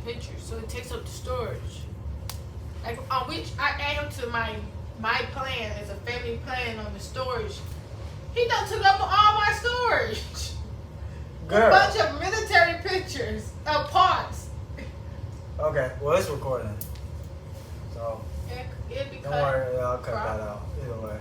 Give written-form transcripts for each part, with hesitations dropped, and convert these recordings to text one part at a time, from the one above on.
pictures, so it takes up the storage. Like on which I add him to my plan as a family plan on the storage. He done took up all my storage. Girl. A bunch of military pictures of parts. Okay, well it's recording. So It'd be don't cut. worry, I'll cut that out. Either way.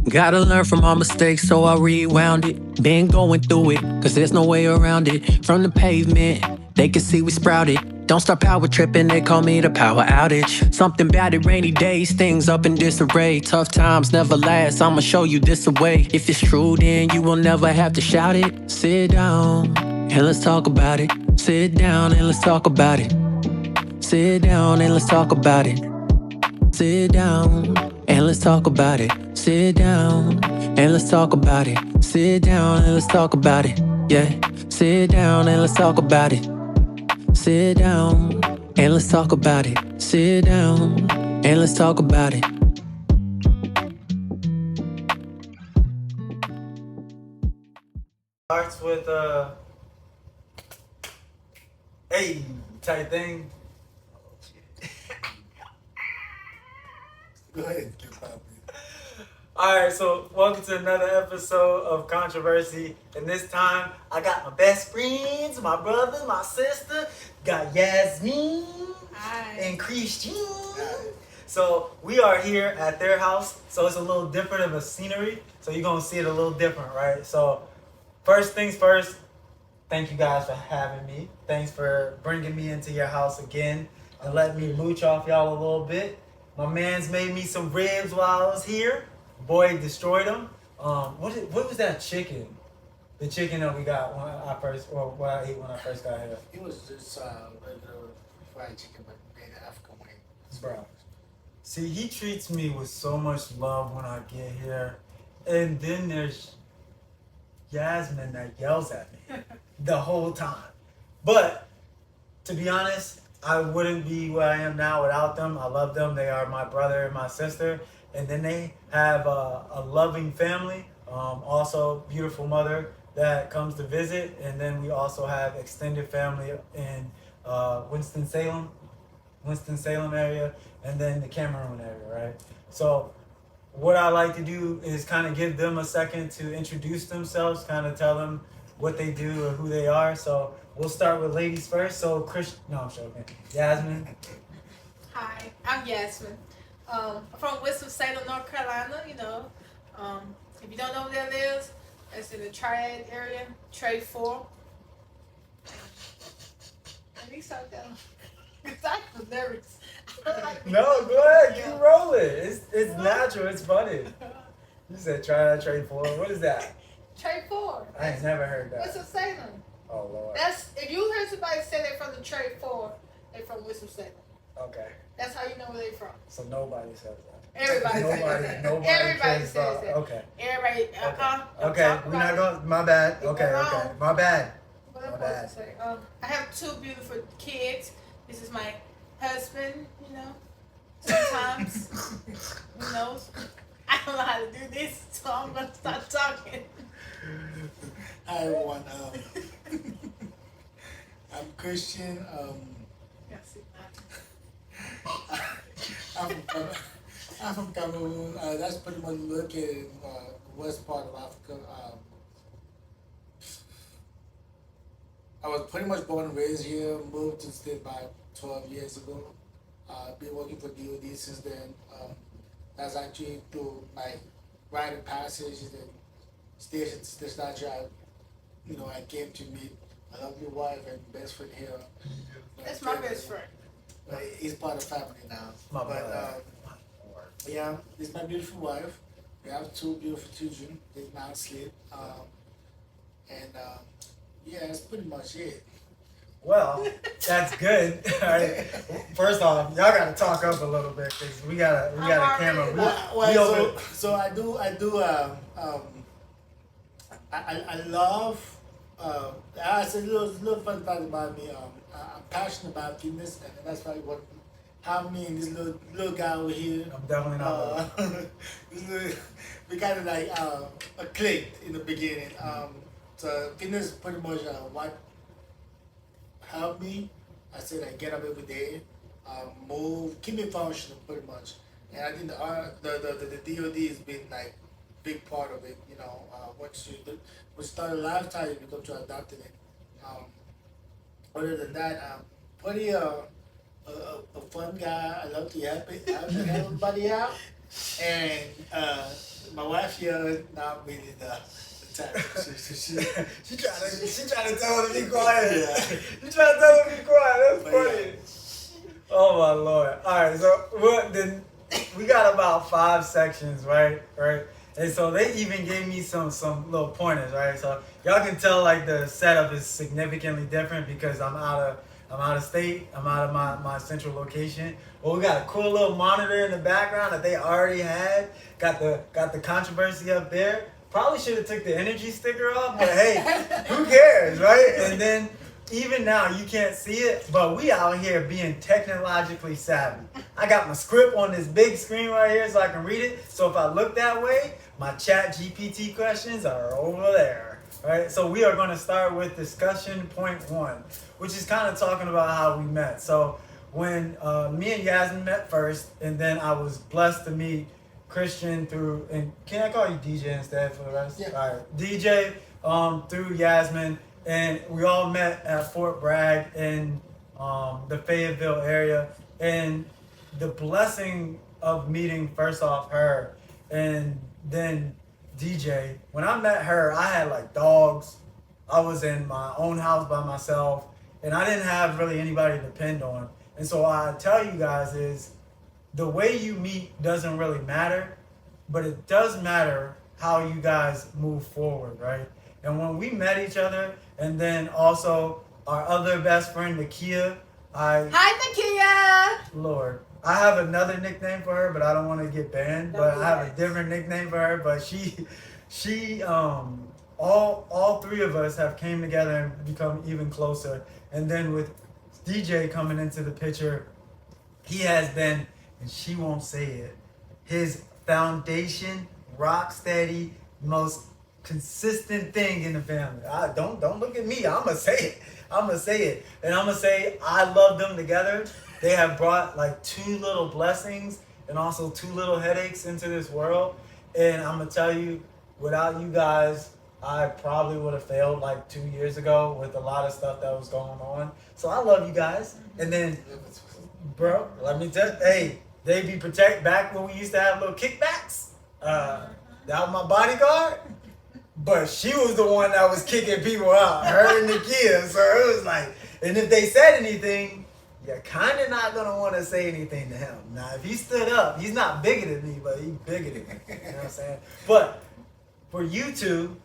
Gotta learn from our mistakes, so I rewound it. Been going through it, cause there's no way around it. From the pavement, they can see we sprouted. Don't start power tripping, they call me the power outage. Something bad at rainy days, things up in disarray. Tough times never last, I'ma show you this way. If it's true, then you will never have to shout it. Sit down, and let's talk about it. Sit down, and let's talk about it. Sit down, and let's talk about it. Sit down, and let's talk about it. Sit down, and let's talk about it. Sit down, and let's talk about it. Yeah, sit down, and let's talk about it. Sit down, and let's talk about it. Sit down, and let's talk about it. Starts with hey type thing. Go ahead, Poppy. Alright, so welcome to another episode of Controversy. And this time I got my best friends, my brother, my sister, got Yasmine and Christine. So we are here at their house. So it's a little different of a scenery. So you're gonna see it a little different, right? So first things first, thank you guys for having me. Thanks for bringing me into your house again and letting me mooch off y'all a little bit. My man's made me some ribs while I was here. Boy destroyed them. What was that chicken? The chicken that we got when I what I ate when I first got here. It was just regular fried chicken, but made African way. Bro. See, he treats me with so much love when I get here. And then there's Yasmine that yells at me the whole time. But to be honest, I wouldn't be where I am now without them. I love them. They are my brother and my sister. And then they have a loving family, also beautiful mother that comes to visit. And then we also have extended family in Winston-Salem area, and then the Cameroon area, right? So what I like to do is kind of give them a second to introduce themselves, kind of tell them what they do or who they are. So we'll start with ladies first. So I'm joking. Yasmine. Hi, I'm Yasmine. I'm from Winston-Salem, North Carolina. If you don't know where that is, it's in the Triad area, Trade 4. At least I down. Because I was nervous. No, go ahead. You roll it. It's natural. It's funny. You said try that trade 4. What is that? Trade 4. I ain't never heard that. Winston-Salem. Oh, Lord. That's if you heard somebody say they're from the Trade 4, they're from Winston-Salem. Okay. That's how you know where they're from. So nobody says that. Everybody Nobody says that. Okay. Everybody. Okay. We're not going. My bad. Okay. My bad. What am I supposed to say? I have 2 beautiful kids. This is my husband. Sometimes who knows? I don't know how to do this, so I'm gonna start talking. Hi everyone. I'm Christian. I'm from Cameroon. That's pretty much located in the west part of Africa. I was pretty much born and raised here. Moved to the state about 12 years ago. Been working for DOD since then. That's actually through my rite of passage and station to station. I came to meet my lovely wife and best friend here. That's my best friend. He's part of the family now. Yeah, this is my beautiful wife. We have 2 beautiful children. They now asleep. Yeah, that's pretty much it. Well, that's good. All right. First off, y'all gotta talk up a little bit because we got a camera. So I love. I said a little fun fact about me. I'm passionate about fitness, and that's probably what how me and this little guy over here. I'm definitely not. We kind of like clicked in the beginning. So fitness is pretty much what helped me. I said I get up every day, move, keep me functional pretty much. And I think the DOD has been like big part of it. You know, once you start a lifestyle, you become to adapt to it. Um, Other than that, pretty a fun guy. I love to help everybody out. And my wife here not really the type. She trying to tell her to be quiet. Yeah. She trying to tell her to be quiet. That's funny. Yeah. Oh my Lord. All right, so then we got about 5 sections, right? Right. And so they even gave me some little pointers, right? So y'all can tell like the setup is significantly different because I'm out of state. I'm out of my central location. Well, we got a cool little monitor in the background that they already had. Got the controversy up there. Probably should have took the energy sticker off, but hey, who cares, right? And then even now you can't see it, but we out here being technologically savvy. I got my script on this big screen right here so I can read it. So if I look that way, my chat GPT questions are over there. Right? So we are going to start with discussion point 1, which is kind of talking about how we met. So when me and Yasmine met first, and then I was blessed to meet Christian through, and can I call you DJ instead for the rest? Yeah. All right. DJ through Yasmine, and we all met at Fort Bragg in the Fayetteville area. And the blessing of meeting first off her and then DJ, when I met her, I had like dogs. I was in my own house by myself, and I didn't have really anybody to depend on. And so I tell you guys is the way you meet doesn't really matter, but it does matter how you guys move forward, right? And when we met each other, and then also our other best friend, Nakia, Hi, Nakia. Lord, I have another nickname for her, but I don't want to get banned. But I have a different nickname for her. But all 3 of us have came together and become even closer. And then with DJ coming into the picture, he has been, and she won't say it, his foundation, rock steady, most consistent thing in the family. Don't look at me. I'ma say it. And I'ma say I love them together. They have brought like 2 little blessings and also 2 little headaches into this world. And I'm gonna tell you, without you guys, I probably would have failed like 2 years ago with a lot of stuff that was going on. So I love you guys. And then, bro, let me tell you, hey, they be protect back when we used to have little kickbacks. That was my bodyguard. But she was the one that was kicking people out, her and Nakia. So it was like, and if they said anything, you're kind of not going to want to say anything to him. Now, if he stood up, he's not bigger than me, but he's bigger than me. You know what I'm saying? But for you 2,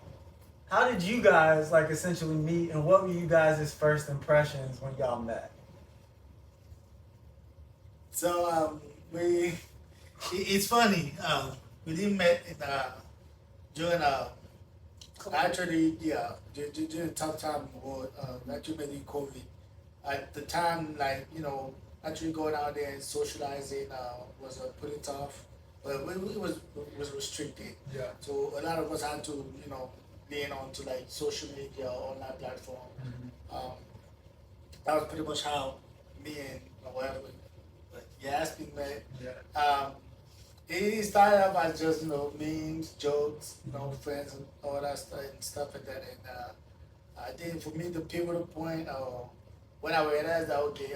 how did you guys like essentially meet, and what were you guys' first impressions when y'all met? So it's funny. We didn't met during actually during the tough time in the world. Actually, maybe COVID. At the time, like actually going out there and socializing was pretty tough, but it was restricted. Yeah. So a lot of us had to lean on to like social media or online platform. Mm-hmm. That was pretty much how me and whatever Yasmine met. Yeah. It started off as just memes, jokes, friends and all that stuff and stuff like that. And I think for me the pivotal point, when I realized that okay,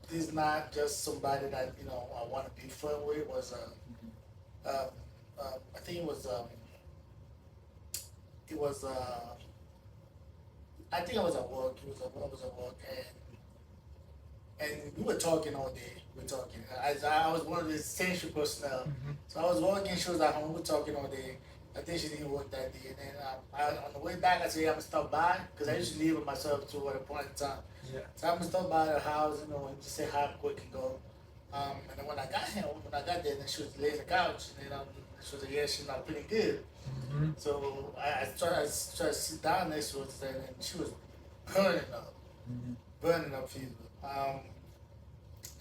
this is not just somebody that I want to be friends with. Was I think it was I think I was at work. It was at work, and we were talking all day. We were talking. I was one of the essential personnel, so I was working. She was at home. We were talking all day. I think she didn't work that day. And then on the way back, I said, I'm going to stop by, because I used to leave with myself too at a point in time. Yeah. So I'm going to stop by her house, and just say hi quick and go. And then when I got there, then she was laying on the couch, and then she was like, yeah, she's not feeling good. Mm-hmm. So I tried to sit down next to her, and she was burning up fever.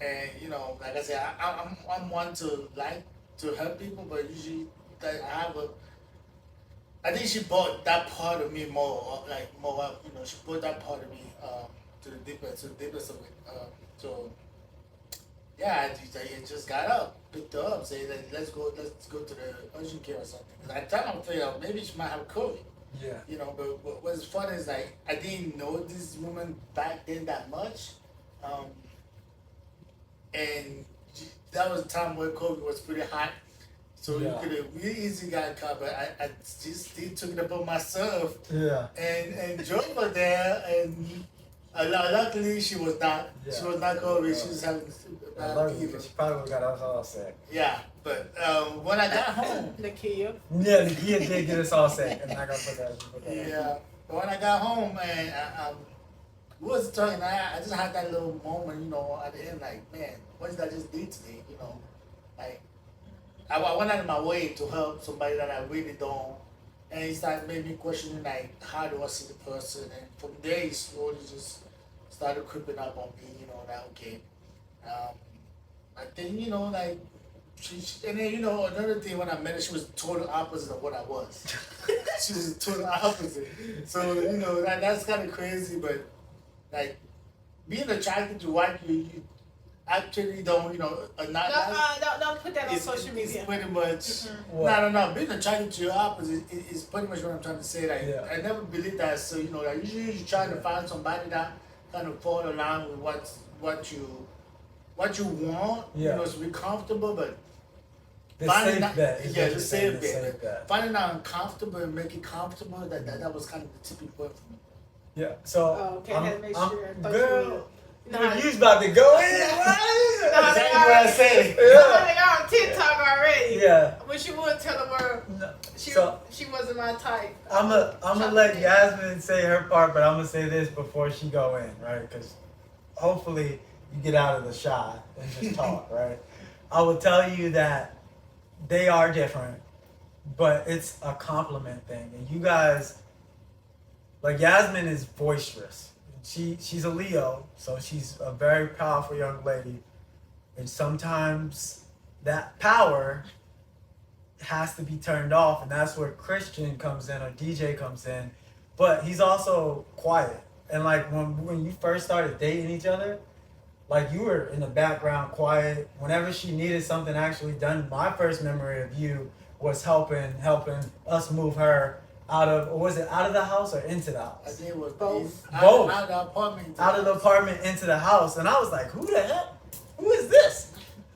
And like I said, I'm one to like to help people, but usually I have I think she brought that part of me more, like more up. You know, she brought that part of me to the deepest of it. So yeah, I just got up, picked her up, said, like, let's go to the urgent care or something. 'Cause at the time I figured maybe she might have COVID. Yeah. You know, but what's funny is like I didn't know this woman back then that much, and that was a time where COVID was pretty hot. So you could have really easily got caught, but I just still took it upon myself and drove her there, and luckily she was not COVID. She was having bad fever. She probably would have got us all sick. Yeah, but when I got home, Nakia. Yeah, the kid did get us all sick. I'm not gonna put that. yeah, but when I got home and we was talking, I just had that little moment, you know, at the end, like, man, what did I just do today? You know, like. I went out of my way to help somebody that I really don't, and it started made me questioning like how do I see the person, and from there it slowly just started creeping up on me, you know, that okay, I think you know like and then you know another thing when I met her she was total opposite of what I was. She was total opposite, so you know that's kind of crazy, but like being attracted to white you actually don't, you know, don't put that on social media. It's pretty much, no. Being attracted to your opposite is pretty much what I'm trying to say. Like, I never believed that. So, you know, like, usually you're trying to find somebody that kind of fall along with what you want, you know, to be comfortable, but the safe bet. The safe bet. Finding out uncomfortable and make it comfortable, that was kind of the tipping point for me. Yeah, so, okay, I had to make sure. Girl, you was about to go in. That's exactly what I said. They are on TikTok already. Yeah. But you wouldn't tell the world. No. She wasn't my type. I'm gonna let Yasmine say her part, but I'm gonna say this before she go in, right? Because hopefully you get out of the shot and just talk, right? I will tell you that they are different, but it's a compliment thing. And you guys, like Yasmine is boisterous. She's a Leo, so she's a very powerful young lady. And sometimes that power has to be turned off, and that's where Christian comes in or DJ comes in. But he's also quiet. And like when you first started dating each other, like you were in the background quiet. Whenever she needed something actually done, my first memory of you was helping us move her out of the house or into the house? I think it was both. Both. Out of the apartment. Out of the apartment into the house. And I was like, who the hell? Who is this?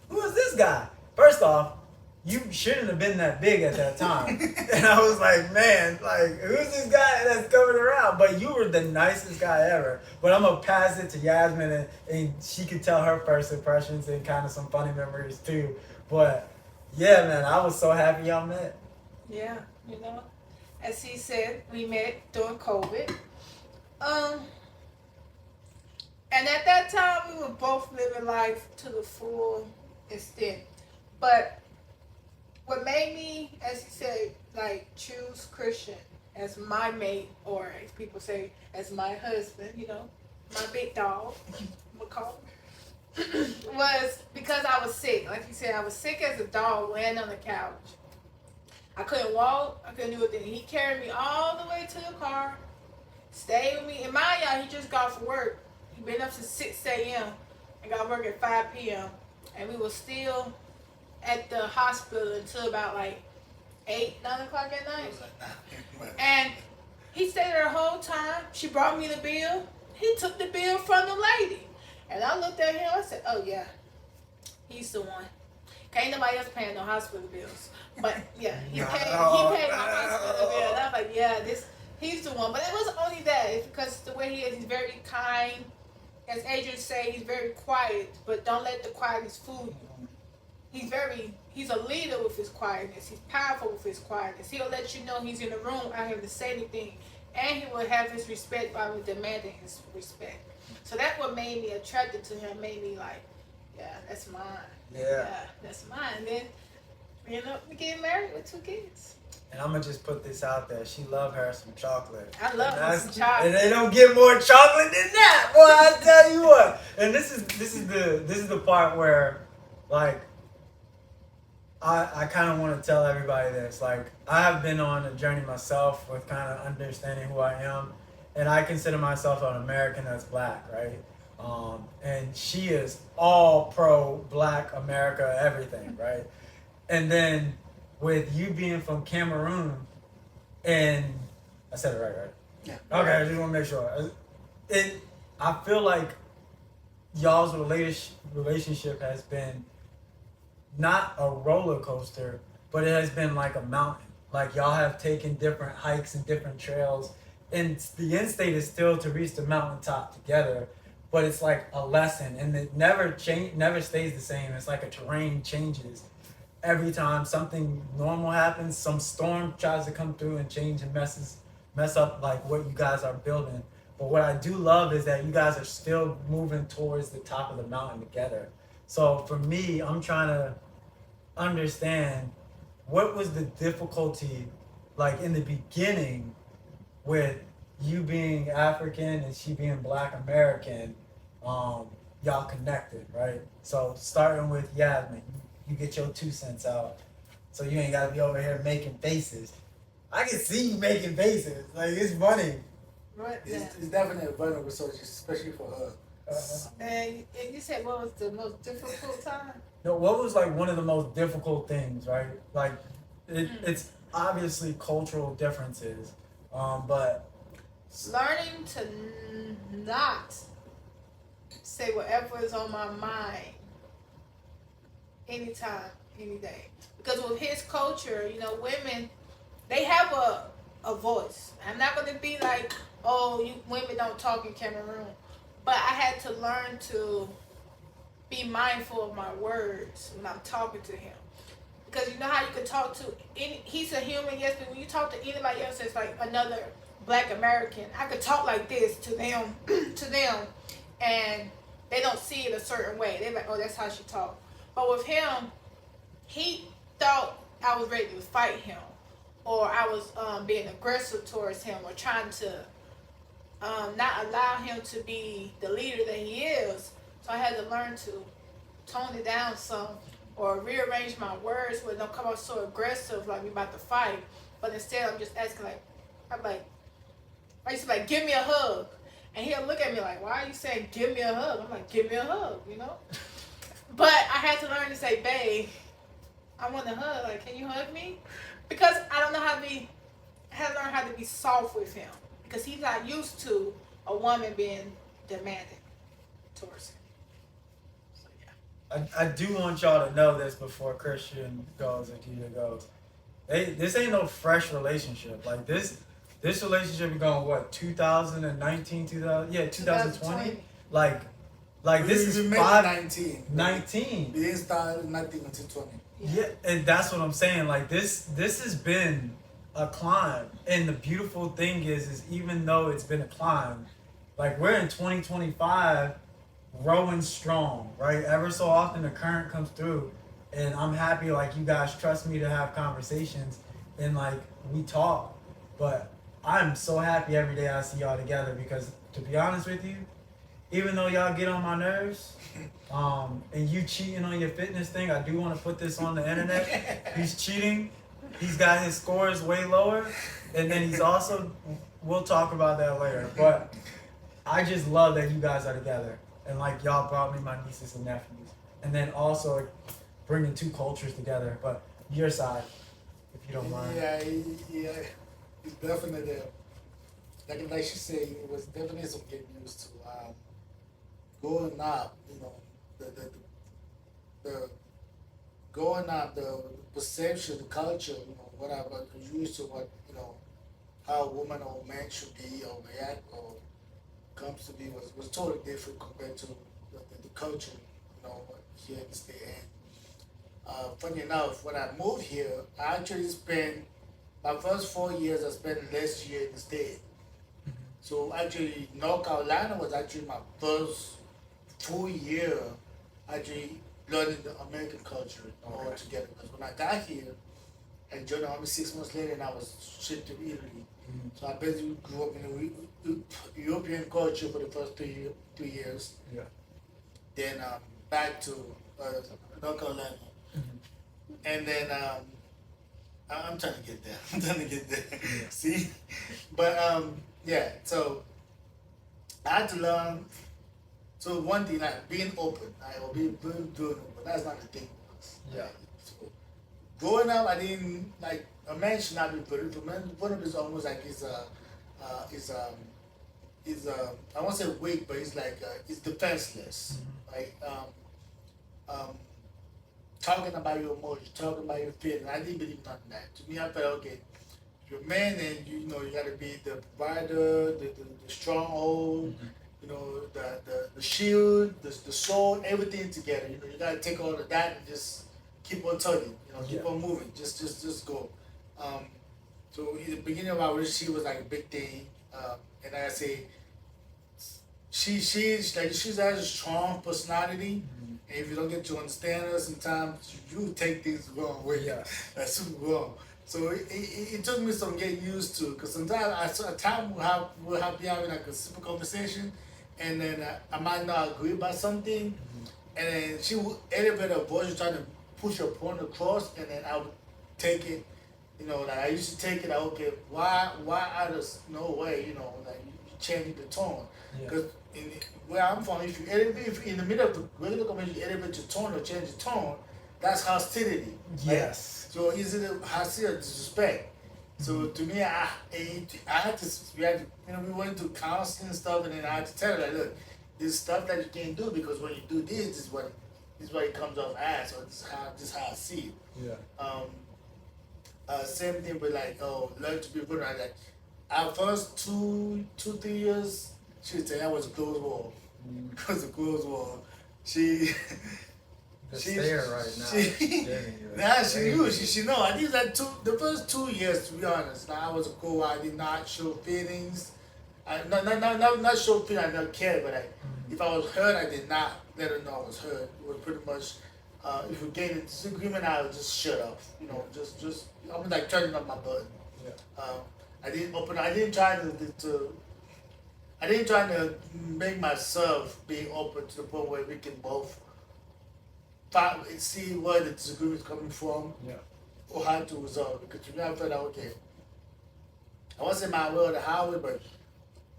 Who is this guy? First off, you shouldn't have been that big at that time. And I was like, man, like, who's this guy that's coming around? But you were the nicest guy ever. But I'm going to pass it to Yasmine, and she could tell her first impressions and kind of some funny memories too. But yeah, man, I was so happy y'all met. Yeah, you know. As he said, we met during COVID. And at that time, we were both living life to the full extent. But what made me, as he said, like choose Christian as my mate, or as people say, as my husband, you know, my big dog, I'm gonna call him, was because I was sick. Like you said, I was sick as a dog laying on the couch. I couldn't walk. I couldn't do a thing. He carried me all the way to the car, stayed with me. In my yard, he just got off work. He been up since 6 a.m. and got work at 5 p.m. And we were still at the hospital until about like 8, 9 o'clock at night. And he stayed there the whole time. She brought me the bill. He took the bill from the lady. And I looked at him. I said, oh, yeah, he's the one. Ain't nobody else paying no hospital bills. But yeah, he paid my hospital bill. And I was like, yeah, he's the one. But it wasn't only that. It's because the way he is, he's very kind. As Adrian say, he's very quiet, but don't let the quietness fool you. He's a leader with his quietness. He's powerful with his quietness. He'll let you know he's in the room without having to say anything. And he will have his respect by demanding his respect. So that's what made me attracted to him, made me like, yeah, that's mine. Yeah, that's mine. And then we ended up getting married with 2 kids. And I'm gonna just put this out there. She loved her some chocolate. I love some chocolate. And they don't get more chocolate than that, boy. I tell you what. And this is the part where, like, I kind of want to tell everybody this. Like, I have been on a journey myself with kind of understanding who I am, and I consider myself an American that's black, right? And she is all pro black America, everything, right? And then with you being from Cameroon, and I said it right? Yeah. Okay, I just want to make sure. I feel like y'all's relationship has been not a roller coaster, but it has been like a mountain. Like y'all have taken different hikes and different trails, and the end state is still to reach the mountaintop together. But it's like a lesson, and it never stays the same. It's like a terrain changes every time something normal happens. Some storm tries to come through and change and mess up like what you guys are building. But what I do love is that you guys are still moving towards the top of the mountain together. So for me, I'm trying to understand what was the difficulty like in the beginning with you being African and she being Black American, y'all connected, right? So starting with Yasmine, you get your 2 cents out, so you ain't gotta be over here making faces. I can see you making faces, like it's funny. Right. It's definitely a vulnerable subject, especially for her. And you said what was the most difficult time? No, what was like one of the most difficult things, right? Like, it's obviously cultural differences, but Learning to not say whatever is on my mind anytime, any day. Because with his culture, you know, women, they have a voice. I'm not going to be like, oh, you women don't talk in Cameroon. But I had to learn to be mindful of my words when I'm talking to him. Because you know how you can talk to he's a human, yes, but when you talk to anybody else that's like another Black American, I could talk like this to them, and they don't see it a certain way. They're like, oh, that's how she talk. But with him, he thought I was ready to fight him, or I was being aggressive towards him, or trying to not allow him to be the leader that he is. So I had to learn to tone it down some, or rearrange my words where they don't come out so aggressive like we about to fight. But instead, I'm just asking I used to be like, give me a hug. And he'll look at me like, why are you saying give me a hug? I'm like, give me a hug, you know? But I had to learn to say, babe, I want a hug. Like, can you hug me? Because I don't know how to be, I had to learn how to be soft with him. Because he's not used to a woman being demanding towards him. So, yeah. I do want y'all to know this before Christian goes or Gita goes. This ain't no fresh relationship. Like, this relationship is going, what, 2019, 2020? Like this is 19. We didn't start nothing until 20. Yeah, and that's what I'm saying. Like, this has been a climb. And the beautiful thing is even though it's been a climb, like, we're in 2025 growing strong, right? Ever so often the current comes through, and I'm happy, like, you guys trust me to have conversations, and, like, we talk. But I'm so happy every day I see y'all together, because to be honest with you, even though y'all get on my nerves, and you cheating on your fitness thing, I do want to put this on the internet. He's cheating. He's got his scores way lower, and then he's also, we'll talk about that later. But I just love that you guys are together, and like y'all brought me my nieces and nephews, and then also bringing 2 cultures together. But your side, if you don't mind. Yeah, it's definitely like she said, it was definitely some getting used to growing up. You know, the growing up, the perception, the culture. You know, what I was used to, what, you know, how a woman or man should be or react or comes to be was totally different compared to the culture, you know, here in the state. And funny enough, when I moved here, I actually spent my first 4 years. I spent last year in the state. So actually, North Carolina was actually my first full year actually learning the American culture all together. Because when I got here, I joined the army 6 months later, and I was shipped to Italy. So I basically grew up in the European culture for the first 2 years. Yeah. Then back to North Carolina. And then I'm trying to get there. I'm trying to get there. See, but yeah. So I had to learn. So one thing, like being open, or being open, that's not the thing. Yeah. So growing up, I didn't like a man should not be political. Man, one of his almost like I won't say weak, but he's like he's defenseless. Like talking about your emotions, talking about your feelings. I didn't believe none of that. To me, I felt okay. You're a man, and you know you got to be the provider, the stronghold. You know, the shield, the sword, everything together. You know, you gotta take all of that and just keep on tugging. You know, keep on moving. Just go. So in the beginning of our relationship was like a big thing, and like I say, she has a strong personality, and if you don't get to understand her, sometimes you take things the wrong way. Yeah. That's super wrong. So it took me some getting used to, because sometimes we'll be having like a simple conversation, and then I might not agree about something, and then she would elevate her voice, trying to push her point across, and then I would take it, you know, like I used to take it, like, okay, why out of no way, you know, like you changing the tone, because where I'm from, if you in the middle of the regular conversation, you elevate your tone or change the tone, that's hostility. Yes. Right? So is it a hostility or disrespect? So to me, I had to, you know, we went to counseling and stuff, and then I had to tell her, like, look, this stuff that you can't do, because when you do this is what it comes off as, or this is how I see it. Yeah. Same thing with like, learn to be vulnerable. Like, our first 3 years, she would say that was a closed wall. It was a closed wall. She stare right now. She knew. She know. I think that the first 2 years, to be honest, I was a cool. I did not show feelings. Not show feelings. I don't care. But if I was hurt, I did not let her know I was hurt. It was pretty much. If we get in disagreement, I would just shut off. You know, just I'm like turning up my button. Yeah. I didn't open. I didn't try I didn't try to make myself be open to the point where we can both see where the disagreement is coming from, or how to resolve it. Because to me, I felt like, okay, I wasn't my way or the highway, but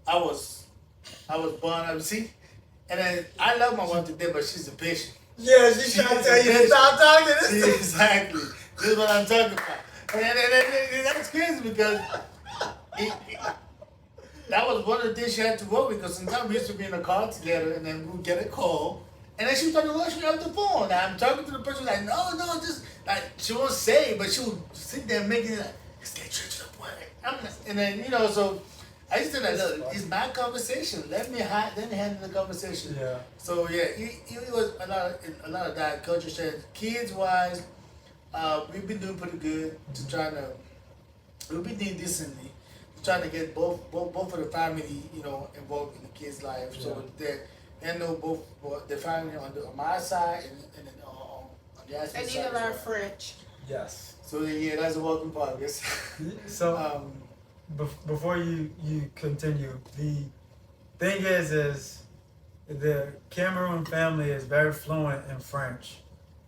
I was born up. See, and then I love my wife to death, but she's impatient. Yeah, she's trying to tell you to stop talking. Exactly. This is what I'm talking about. And that's crazy because that was one of the things she had to work with, because sometimes we used to be in a car together, and then we'd get a call, and then she was trying to rush me off the phone. And I'm talking to the person like, no, just like she won't say it, but she would sit there making it like, let's get straight to the point. And then, you know, so I used to like, look, it's my conversation. Let me handle the conversation. Yeah. So yeah, it was a lot of that culture change. Kids wise, we've been doing pretty good to we've been doing decently, trying to get both of the family, you know, involved in the kids' life. Yeah. So they know both the family on my side and then on Yasmine's side. And you can learn French. Yes. So yeah, that's a work in progress. So before you continue, the thing is the Cameroon family is very fluent in French,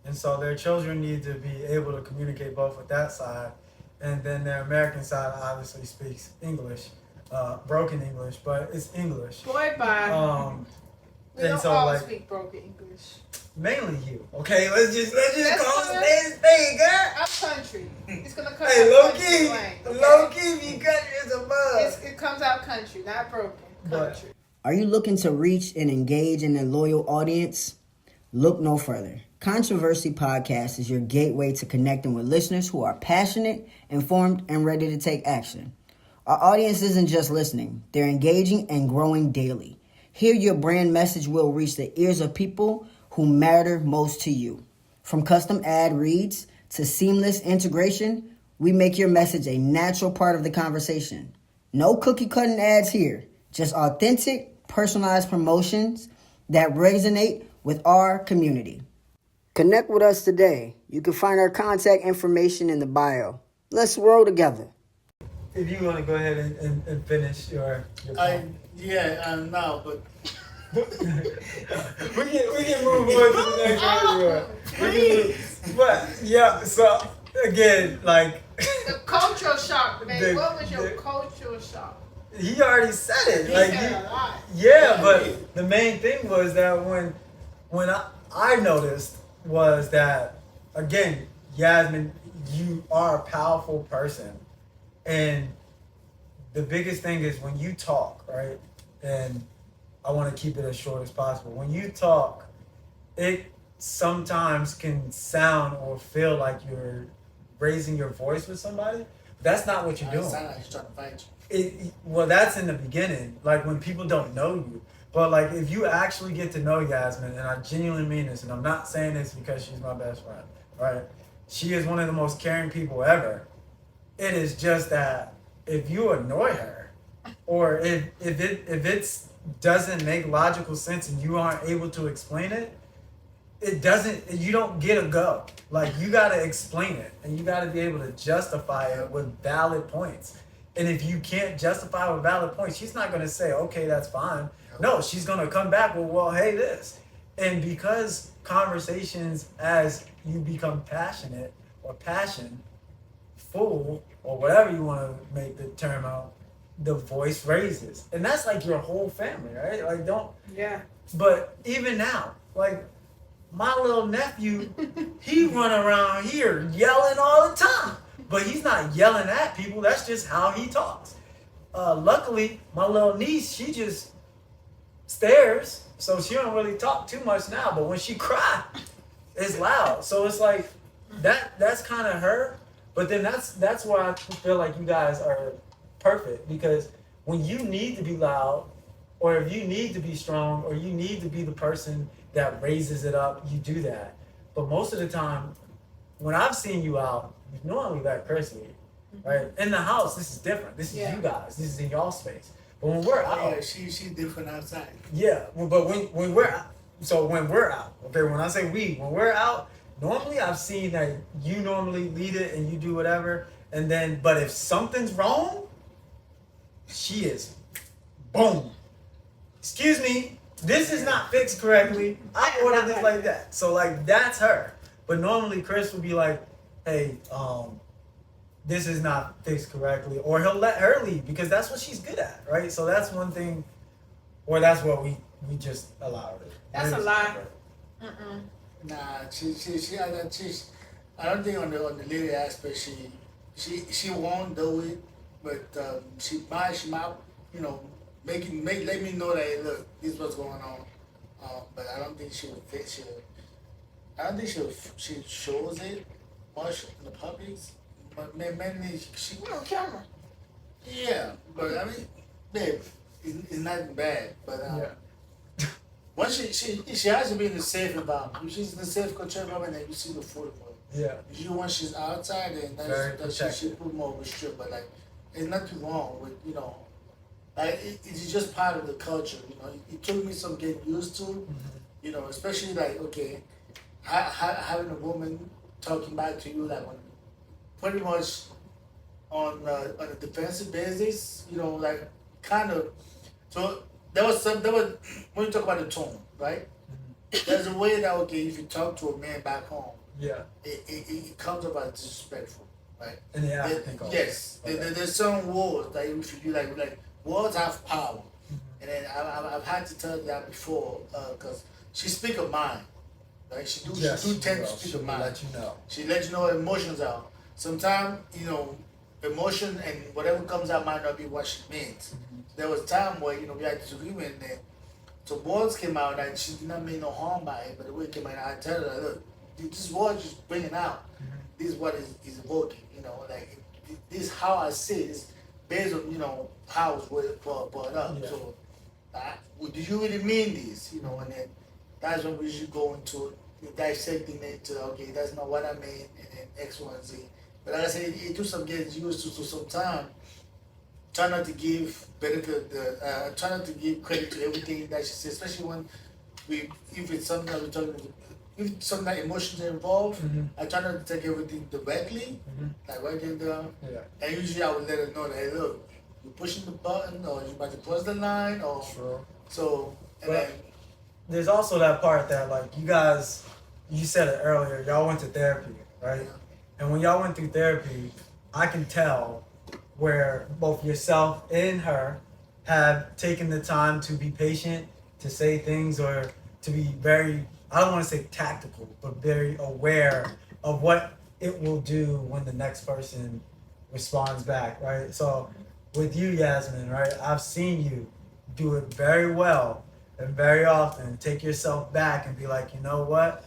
and so their children need to be able to communicate both with that side, and then their American side obviously speaks English, broken English, but it's English. Boy, bye. We don't so all speak broken English. Mainly you. Okay, let's just call it thing, girl. I'm country. It's gonna come hey, out low key, you country is a buzz. It comes out country, not broken. Country. Are you looking to reach and engage in a loyal audience? Look no further. Controversy Podcast is your gateway to connecting with listeners who are passionate, informed, and ready to take action. Our audience isn't just listening. They're engaging and growing daily. Here, your brand message will reach the ears of people who matter most to you. From custom ad reads to seamless integration, we make your message a natural part of the conversation. No cookie-cutting ads here, just authentic, personalized promotions that resonate with our community. Connect with us today. You can find our contact information in the bio. Let's roll together. If you want to go ahead and finish your point. No, but we can move on to the next category. Please. But yeah, so again, like The cultural shock, man. The- What was your the- cultural shock? he already said it. He Like said a lot. yeah, but the main thing was that when I noticed was that again, Yasmine, you are a powerful person, and the biggest thing is when you talk, right? And I want to keep it as short as possible. When you talk, it sometimes can sound or feel like you're raising your voice with somebody. That's not what you're It doing. sound like he's trying to fight you. Well, that's in the beginning, like when people don't know you. But like if you actually get to know Yasmine, and I genuinely mean this, and I'm not saying this because she's my best friend, right? She is one of the most caring people ever. It is just that if you annoy her, or if it doesn't make logical sense and you aren't able to explain it, it doesn't. You don't get a go. Like you gotta explain it, and you gotta be able to justify it with valid points. And if you can't justify with valid points, she's not gonna say, "Okay, that's fine." No, she's gonna come back with, "Well, hey, this." And because conversations, as you become passionate or full or whatever you want to make the term out, the voice raises, and that's like your whole family, right? Like don't. Yeah. But even now, like my little nephew, he run around here yelling all the time. But he's not yelling at people. That's just how he talks. Luckily, my little niece, she just stares, so she don't really talk too much now. But when she cry, it's loud. So it's like that's kind of her. But then that's why I feel like you guys are perfect, because when you need to be loud, or if you need to be strong, or you need to be the person that raises it up, you do that. But most of the time, when I've seen you out, you normally let Chris lead, right? In the house, this is different. This is Yeah. you guys. This is in y'all space. But when we're out, Yeah, she's different outside. yeah. But when we're out, so when we're out, okay. When I say when we're out, normally I've seen that you normally lead it and you do whatever, and then but if something's wrong, she is, boom. Excuse me, this is not fixed correctly. I ordered this like that. So like that's her. But normally Chris would be like, hey, this is not fixed correctly, or he'll let her lead because that's what she's good at, right? So that's one thing, or that's what we just allow her. That's a lie. Nah, I don't think on the lady aspect she won't do it, but she might let me know that, hey, look, this is what's going on. But I don't think she would fix it. I don't think she shows it much in the public, but mainly she. We're on camera. Yeah, but I mean, babe, it's not bad. But Yeah. once she has to be in the safe environment. If she's in the safe control environment, then you see the food for it. Yeah. Usually when she's outside, then she put more restrict. But like, there's nothing wrong with like it's just part of the culture. It took me some getting used to. Especially like having a woman talking back to you like pretty much on a defensive basis. Like kind of. So there was when you talk about the tone, right? There's a way that if you talk to a man back home, Yeah. it comes up as disrespectful, right? And the African culture. Yes, Okay. there's some words that you should do like words have power, and then I've had to tell that before because she speak her mind, right? She do tend to speak her mind. Let you know. She let you know what emotions are. Sometimes emotion and whatever comes out might not be what she means. There was a time where we had disagreement and so words came out and she did not mean no harm by it, but the way it came out, I tell her, look, this word is bringing out. This is what is evoking. Like this is how I see it. It's based on how it's brought up. Yeah. So, do you really mean this? And then that's when we should go into dissecting it to that's not what I mean, and then X, Y, and Z. But like I said, it took some getting used to some time. Try not to give try not to give credit to everything that she says, especially when if it's something that we're talking about. If some that emotions are involved, I try not to take everything directly, like right there. Yeah. And usually I would let her know that, hey, look, you're pushing the button, or you're about to cross the line, or Sure. so And Well, then, there's also that part that like you guys, you said it earlier, y'all went to therapy, right? And when y'all went through therapy, I can tell where both yourself and her have taken the time to be patient, to say things, or to be very, I don't want to say tactical, but very aware of what it will do when the next person responds back, right? So with you, Yasmine, right, I've seen you do it very well and very often take yourself back and be like, you know what?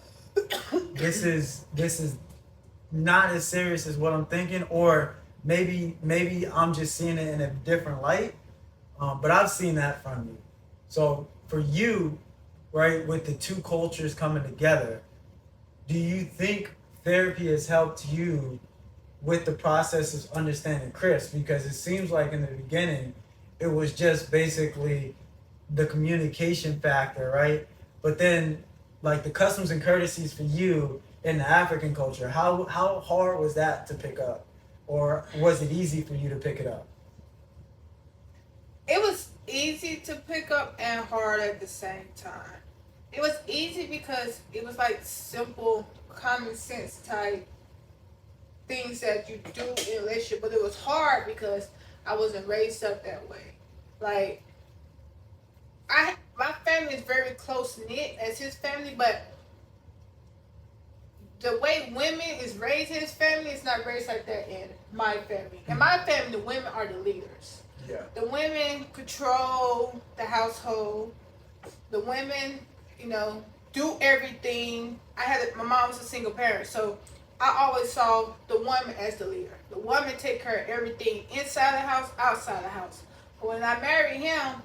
This is not as serious as what I'm thinking, or maybe I'm just seeing it in a different light. But I've seen that from you. So for you, right, with the two cultures coming together, do you think therapy has helped you with the process of understanding Chris? Because it seems like in the beginning, it was just basically the communication factor, right? But then, like the customs and courtesies for you in the African culture, how hard was that to pick up, or was it easy for you to pick it up? It was easy to pick up and hard at the same time. It was easy because it was like simple, common sense type things that you do in a relationship, but it was hard because I wasn't raised up that way. Like, my family is very close knit as his family, but the way women is raised in his family is not raised like that in my family. In my family, the women are the leaders. Yeah. The women control the household. The women, do everything. My mom was a single parent, so I always saw the woman as the leader. The woman take care of everything inside the house, outside the house. But when I married him,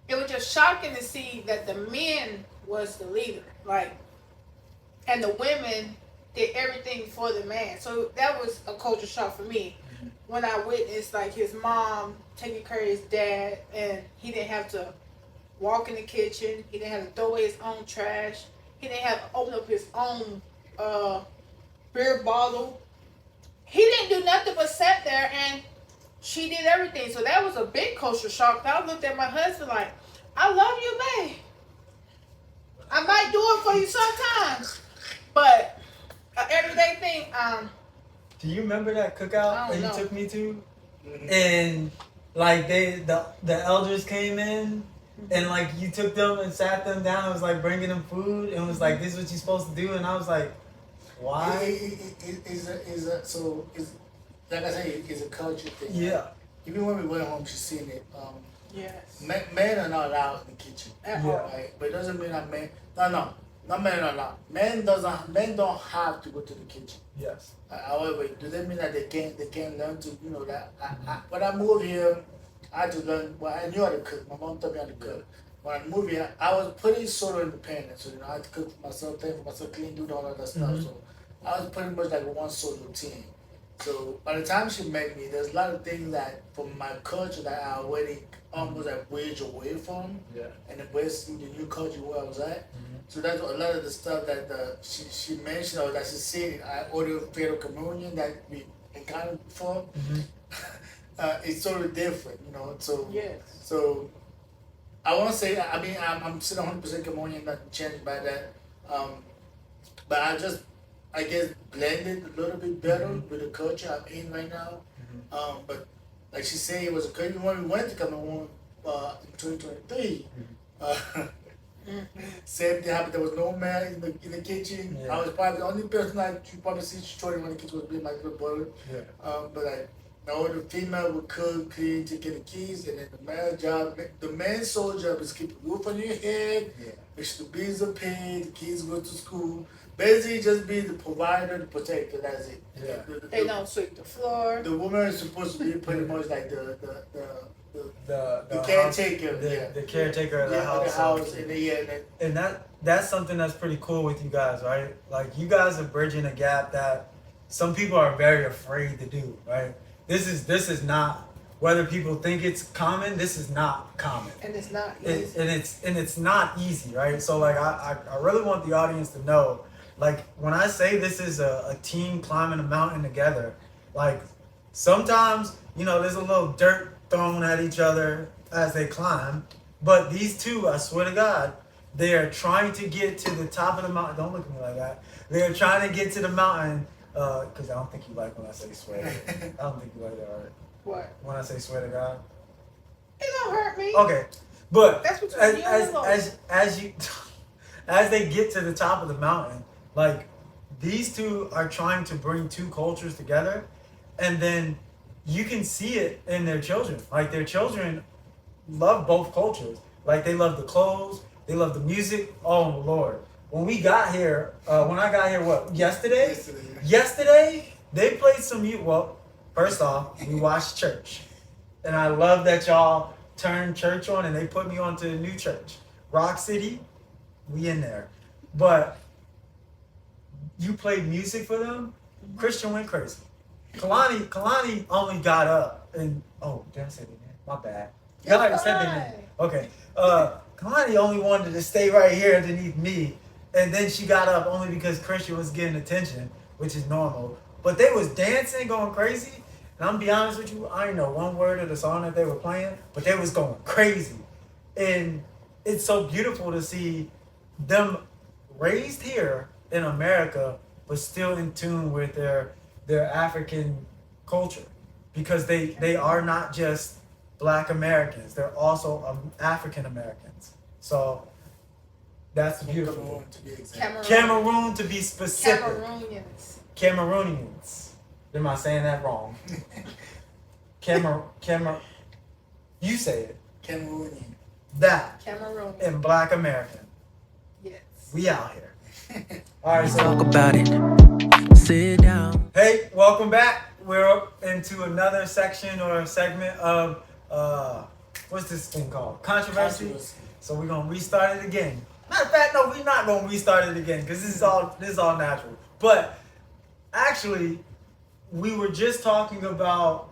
it was just shocking to see that the men was the leader, and the women did everything for the man. So that was a culture shock for me when I witnessed his mom taking care of his dad, and he didn't have to walk in the kitchen. He didn't have to throw away his own trash. He didn't have to open up his own beer bottle. He didn't do nothing but sit there, and she did everything. So that was a big culture shock. I looked at my husband like, I love you, babe. I might do it for you sometimes, but an everyday thing. Do you remember that cookout that you know. took me to? And the elders came in, and you took them and sat them down and was bringing them food and was like, this is what you're supposed to do, and I was like, why? So like I say, it's a culture thing. Yeah. Even when we went home, she's seen it. Yes. Men are not allowed in the kitchen. At all. Right? But it doesn't mean that men. No, not men are allowed. Men don't have to go to the kitchen. Yes. However, does that mean that they can't learn to that? When I moved here, I had to learn. Well, I knew how to cook. My mom taught me how to cook. When I moved here, I was pretty sort of independent. So I had to cook for myself, think for myself, clean, do all of that stuff. So I was pretty much like one sort of routine. So by the time she met me, there's a lot of things that from my culture that I already almost bridged away from, and embraced the new culture where I was at. So that's a lot of the stuff that she mentioned or that she said. I ordered fatal communion that we encountered before. It's sort of different, So Yes. So I want to say, I mean, I'm still 100% communion, nothing changed by that. But I guess blended a little bit better with the culture I'm in right now. But like she said, it was a crazy when we went to Cameroon in 2023. Same thing happened. There was no man in the kitchen. I was probably the only person you probably see shorting when the kitchen was being my little brother. But the female would cook, clean, take care of the kids, and then the man's sole job is keep a roof on your head, make sure the bills are paid, the kids go to school. Basically, just be the provider, the protector. That's it. They don't sweep the floor. The woman is supposed to be pretty much like the caretaker. The caretaker of the house. And that's something that's pretty cool with you guys, right? You guys are bridging a gap that some people are very afraid to do, right? This is not, whether people think it's common, this is not common. And it's not easy. And it's not easy, right? So I really want the audience to know, when I say this is a team climbing a mountain together, sometimes, there's a little dirt thrown at each other as they climb, But these two, I swear to God, they are trying to get to the top of the mountain. Don't look at me like that. They are trying to get to the mountain, because I don't think you like when I say swear. I don't think you like that, right? What? When I say swear to God. It don't hurt me. Okay, but That's between you and the Lord. as they get to the top of the mountain, like these two are trying to bring two cultures together, and then you can see it in their children. Like their children love both cultures. Like they love the clothes, they love the music. Oh Lord! When we got here, when I got here, what yesterday? Yesterday they played some music. Well, first off, we watched church, and I love that y'all turned church on and they put me on to a new church, Rock City. We in there, but you played music for them. Christian went crazy. Kalani only got up and did I say that name? My bad. Y'all already said that name. Okay. Kalani only wanted to stay right here underneath me, and then she got up only because Christian was getting attention, which is normal. But they was dancing, going crazy. And I'm gonna be honest with you, I didn't know one word of the song that they were playing, but they was going crazy. And it's so beautiful to see them raised here in America, but still in tune with their African culture, because they are not just Black Americans; they're also African Americans. So that's beautiful. Cameroon to be specific. Cameroonians. Am I saying that wrong? You say it. Cameroonian. That. Cameroon. And Black American. Yes. We out here. All right, so Talk about it. Sit down. hey, welcome back. We're up into another section or segment of what's this thing called? Controversy. So we're gonna restart it again. Matter of fact, no, we're not gonna restart it again because this is all natural. But actually, we were just talking about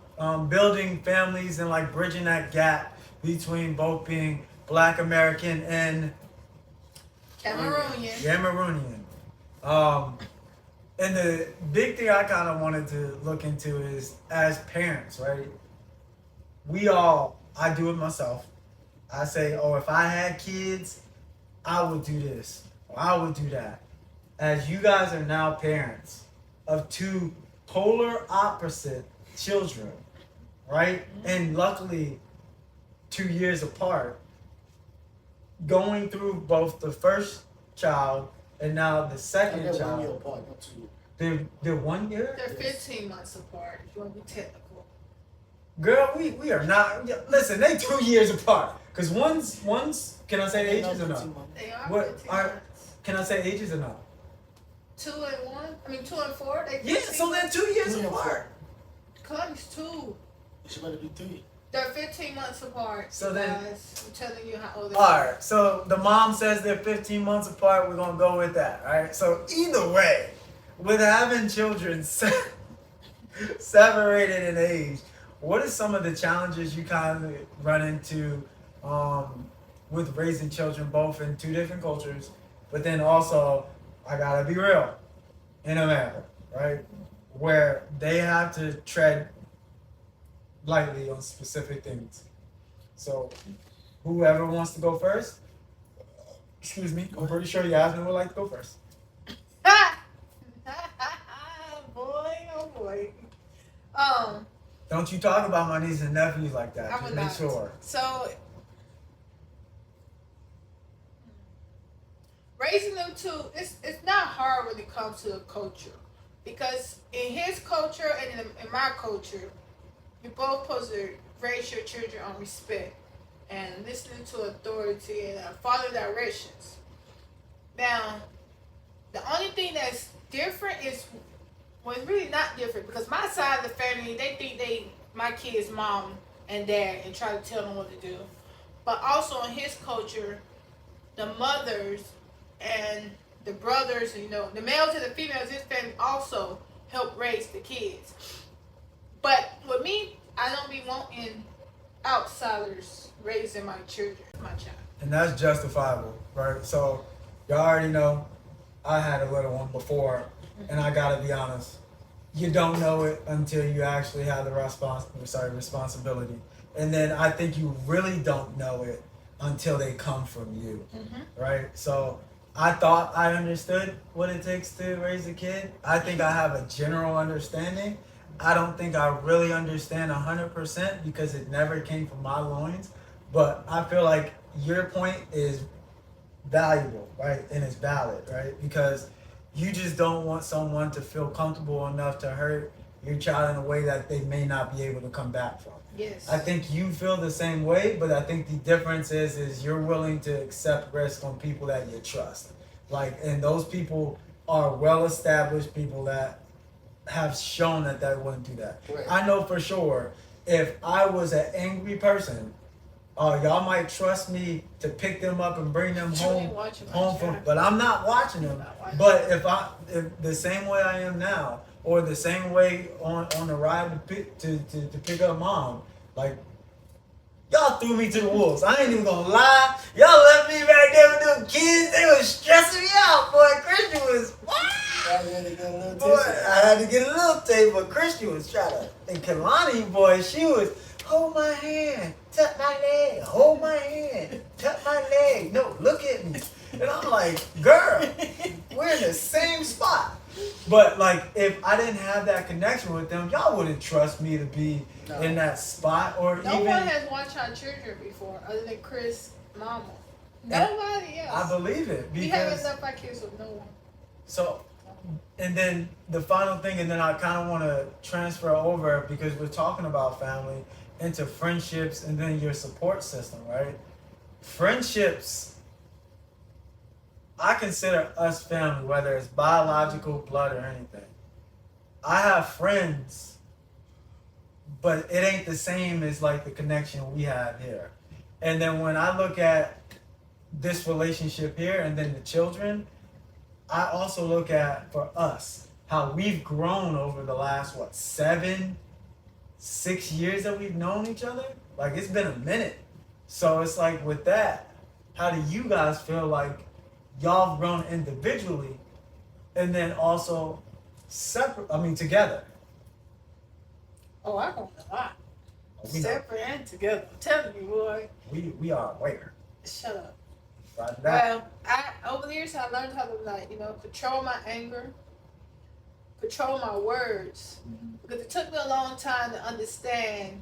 building families and like bridging that gap between both being Black American and Cameroonian. And the big thing I kind of wanted to look into is, as parents, right? I do it myself. I say, if I had kids, I would do this, or I would do that. As you guys are now parents of two polar opposite children, right? And luckily, 2 years apart, going through both the first child and now the second child. 1 year apart, not 2. They're 1 year? They're 15 months apart, if you want to be technical. Girl, we are not. Listen, they 2 years apart. Because one's, can I say ages or not? They are What 15 are, months. can I say ages or not? 2 and 4. They Yeah, so they're 2 years 2 and apart. Claudia's 2. She better be 3. They're 15 months apart. So then- guys. I'm telling you how old they All are. right, so the mom says they're 15 months apart. We're going to go with that, all right? So either way, with having children separated in age, what are some of the challenges you kind of run into with raising children both in two different cultures, but then also, I got to be real, in America, right? Where they have to tread lightly on specific things. So whoever wants to go first, excuse me, I'm pretty sure Yasmine would like to go first. Boy, oh boy. Don't you talk about my nieces and nephews like that. I Just would make not. sure. So raising them to it's not hard when it comes to the culture, because in his culture and in my culture, you're both supposed to raise your children on respect and listening to authority and follow directions. Now, the only thing that's different is, well, it's really not different, because my side of the family, they think my kids' mom and dad and try to tell them what to do. But also in his culture, the mothers and the brothers, you know, the males and the females in his family also help raise the kids. But with me, I don't be wanting outsiders raising my children, my child. And that's justifiable, right? So y'all already know I had a little one before, and I gotta be honest, you don't know it until you actually have the responsibility. And then I think you really don't know it until they come from you, right? So I thought I understood what it takes to raise a kid. I think I have a general understanding. I don't think I really understand 100% because it never came from my loins. But I feel like your point is valuable, right? And it's valid, right? Because you just don't want someone to feel comfortable enough to hurt your child in a way that they may not be able to come back from. Yes. I think you feel the same way, but I think the difference is you're willing to accept risk on people that you trust. Like, and those people are well-established people that have shown that they wouldn't do that. Right. I know for sure if I was an angry person, y'all might trust me to pick them up and bring them home from, but I'm not watching them. But if the same way I am now, or the same way on the ride to pick up mom, like y'all threw me to the wolves. I ain't even gonna lie. Y'all left me back there with them kids. They was stressing me out. Boy, Christian was what? Boy, I had to get a little taste, but Christian was trying to. And Kalani, boy, she was hold my hand, tap my leg, hold my hand, tap my leg. No, look at me. And I'm like, girl, we're in the same spot. But like, if I didn't have that connection with them, y'all wouldn't trust me to be in that spot, or no even. one has watched our children before, other than Chris, Mama. Nobody else. I believe it because we haven't left our kids with no one. So, and then the final thing, and then I kind of want to transfer over because we're talking about family into friendships, and then your support system, right? Friendships. I consider us family, whether it's biological, blood, or anything. I have friends, but it ain't the same as like the connection we have here. And then when I look at this relationship here and then the children, I also look at, for us, how we've grown over the last, 6 years that we've known each other? Like, it's been a minute. So it's like, with that, how do you guys feel like y'all have grown individually and then also together? Oh, I grown a lot. We know. Separate and together. I'm telling you, boy. We are aware. Shut up. Right, that. Well, over the years I learned how to control my anger, control my words. Because it took me a long time to understand.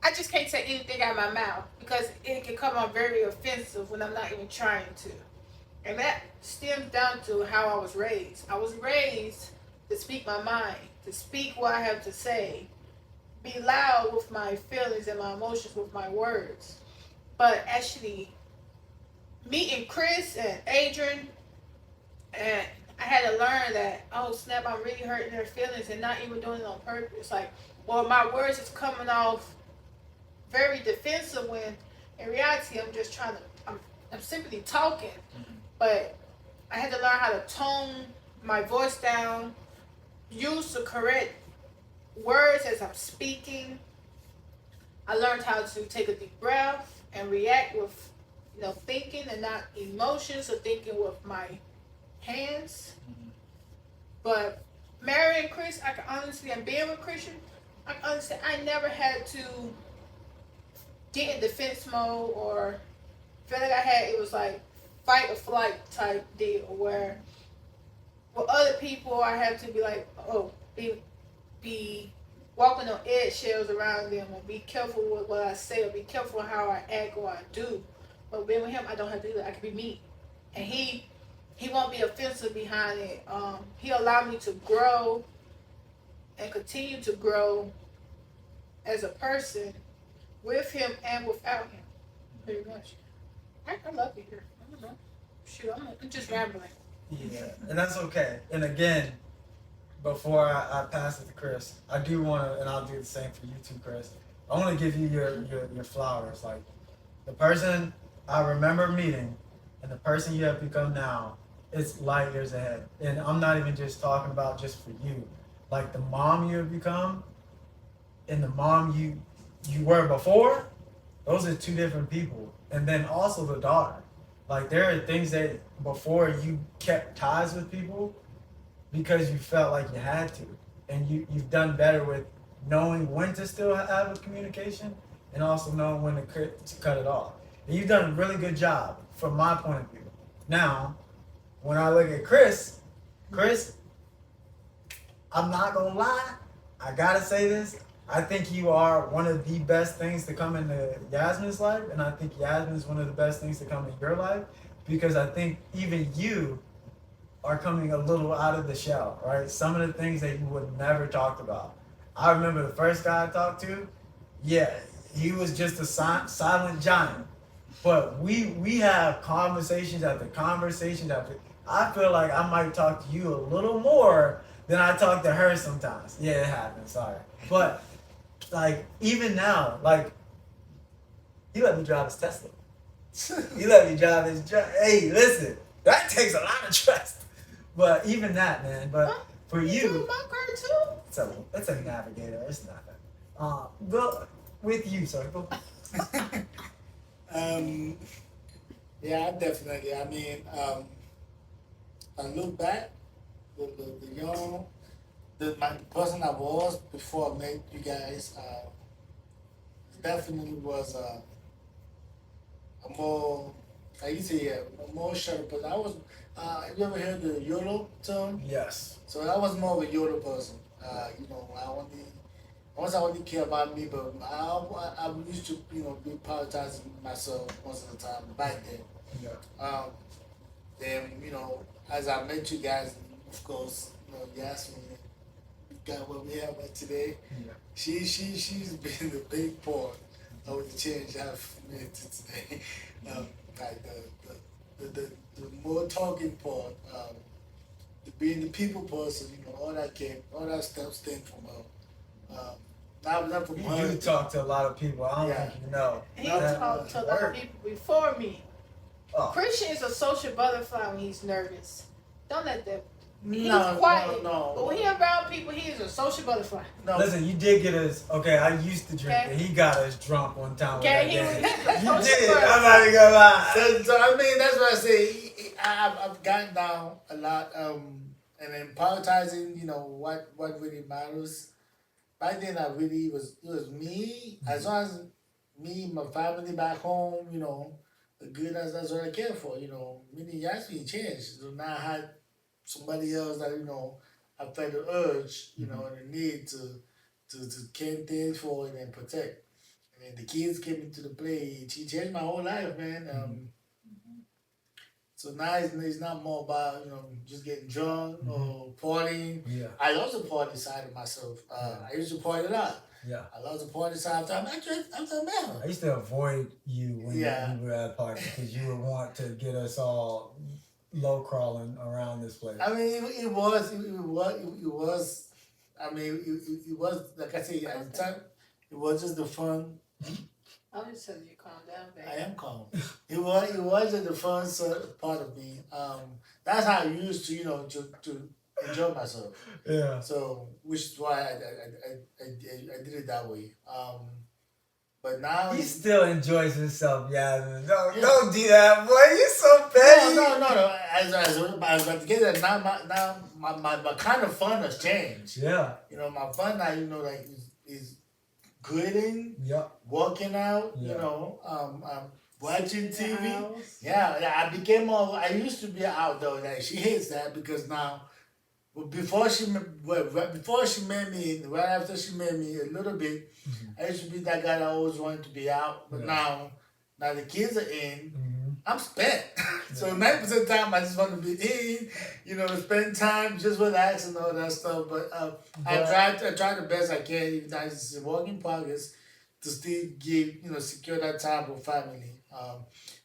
I just can't say anything out of my mouth because it can come out very offensive when I'm not even trying to. And that stems down to how I was raised. I was raised to speak my mind, to speak what I have to say, be loud with my feelings and my emotions with my words. But actually, meeting Chris and Adrian, and I had to learn that, oh snap, I'm really hurting their feelings and not even doing it on purpose. Like, well, my words is coming off very defensive when in reality I'm just trying to, I'm simply talking. But I had to learn how to tone my voice down, use the correct words as I'm speaking. I learned how to take a deep breath and react with, thinking and not emotions, or thinking with my hands. But marrying Chris, I can honestly, and being with Christian, I can honestly, I never had to get in defense mode or feel like it was like fight or flight type deal, where with other people I have to be like, be walking on eggshells around them, or be careful with what I say, or be careful with how I act or I do. But being with him, I don't have to do that. I can be me, and he won't be offensive behind it. He allowed me to grow and continue to grow as a person with him and without him. Pretty much. I love it here. I don't know. Shoot, I'm just rambling. Yeah, and that's okay. And again, before I pass it to Chris, I do want to, and I'll do the same for you too, Chris. I want to give you your flowers. Like, the person I remember meeting and the person you have become now, it's light years ahead. And I'm not even just talking about just for you. Like, the mom you have become and the mom you were before, those are two different people. And then also the daughter. Like, there are things that before you kept ties with people because you felt like you had to. And you've done better with knowing when to still have a communication and also knowing when to cut it off. And you've done a really good job from my point of view. Now, when I look at Chris, I'm not gonna lie. I gotta say this. I think you are one of the best things to come into Yasmine's life, and I think Yasmin is one of the best things to come in your life, because I think even you are coming a little out of the shell, right? Some of the things that you would never talked about. I remember the first guy I talked to, yeah, he was just a silent giant. But we have conversations after conversations after. I feel like I might talk to you a little more than I talk to her sometimes. Yeah, it happens. Sorry, but like even now, like he let me drive his Tesla. He let me drive his. Hey, listen, that takes a lot of trust. But even that, man. But for you, my car too. it's a Navigator. It's not that. But with you, sir. Yeah, definitely. I mean, I look back, the young, my person I was before I met you guys, definitely was a more, like you say, a more shut person. I was, you ever heard the YOLO term? Yes. So I was more of a YOLO person. You know, I only care about me, but I used to, you know, be prioritizing myself most of the time back then. Yeah. Then, you know, as I met you guys, of course, you know, Yasmine got what we have today. Yeah. She's been the big part of the change I've made to today. Like the more talking part, being the people person, you know, all that stuff stemmed from her. Not from her. You talk to a lot of people. I don't think you know. He talked to a lot of people before me. Oh. Christian is a social butterfly when he's nervous. Don't let that. He's No, quiet. no. But when he around people, he is a social butterfly. No. Listen, you did get us. Okay, I used to drink, and he got us drunk one time. Okay, with he that was game. a You social did. butterfly. I'm not even gonna lie. So I mean, that's what I say. I've gotten down a lot, and then prioritizing, you know, what really matters. Back then, it was me. As long as me, my family back home, you know, the good that's what I care for. You know, meaning actually changed. So now I had somebody else that, you know, I felt the urge, you know, and the need to care things for and protect. And then the kids came into the play. She changed my whole life, man. So now it's not more about, you know, just getting drunk or partying. Yeah. I love the party side of myself. I used to party a lot. Yeah. I love the party side. I'm a man. I used to avoid you when Yeah. you were at parties because you would want to get us all low crawling around this place. I mean, it was. I mean, it was, like I say, at the time, it was just the fun. I'm just telling you, calm down, baby. I am calm. It was just the fun part of me. That's how I used to, you know, to enjoy myself. Yeah. So, which is why I did it that way. But now He still enjoys himself, Yasmin. Don't do that, boy. You're so petty. No. As I get that now, my kind of fun has changed. Yeah. You know, my fun now, you know, like is gritting, Yep. working out, Yeah. you know, watching TV. Yeah, I became more. I used to be outdoor. Like she hates that because now, before she met me, right after she met me a little bit, I used to be that guy that always wanted to be out. But now the kids are in. I'm spent. So 90% of the time I just want to be in, you know, spend time, just relax and all that stuff. But I try the best I can, even though it's a work in progress, to still give, you know, secure that time with family.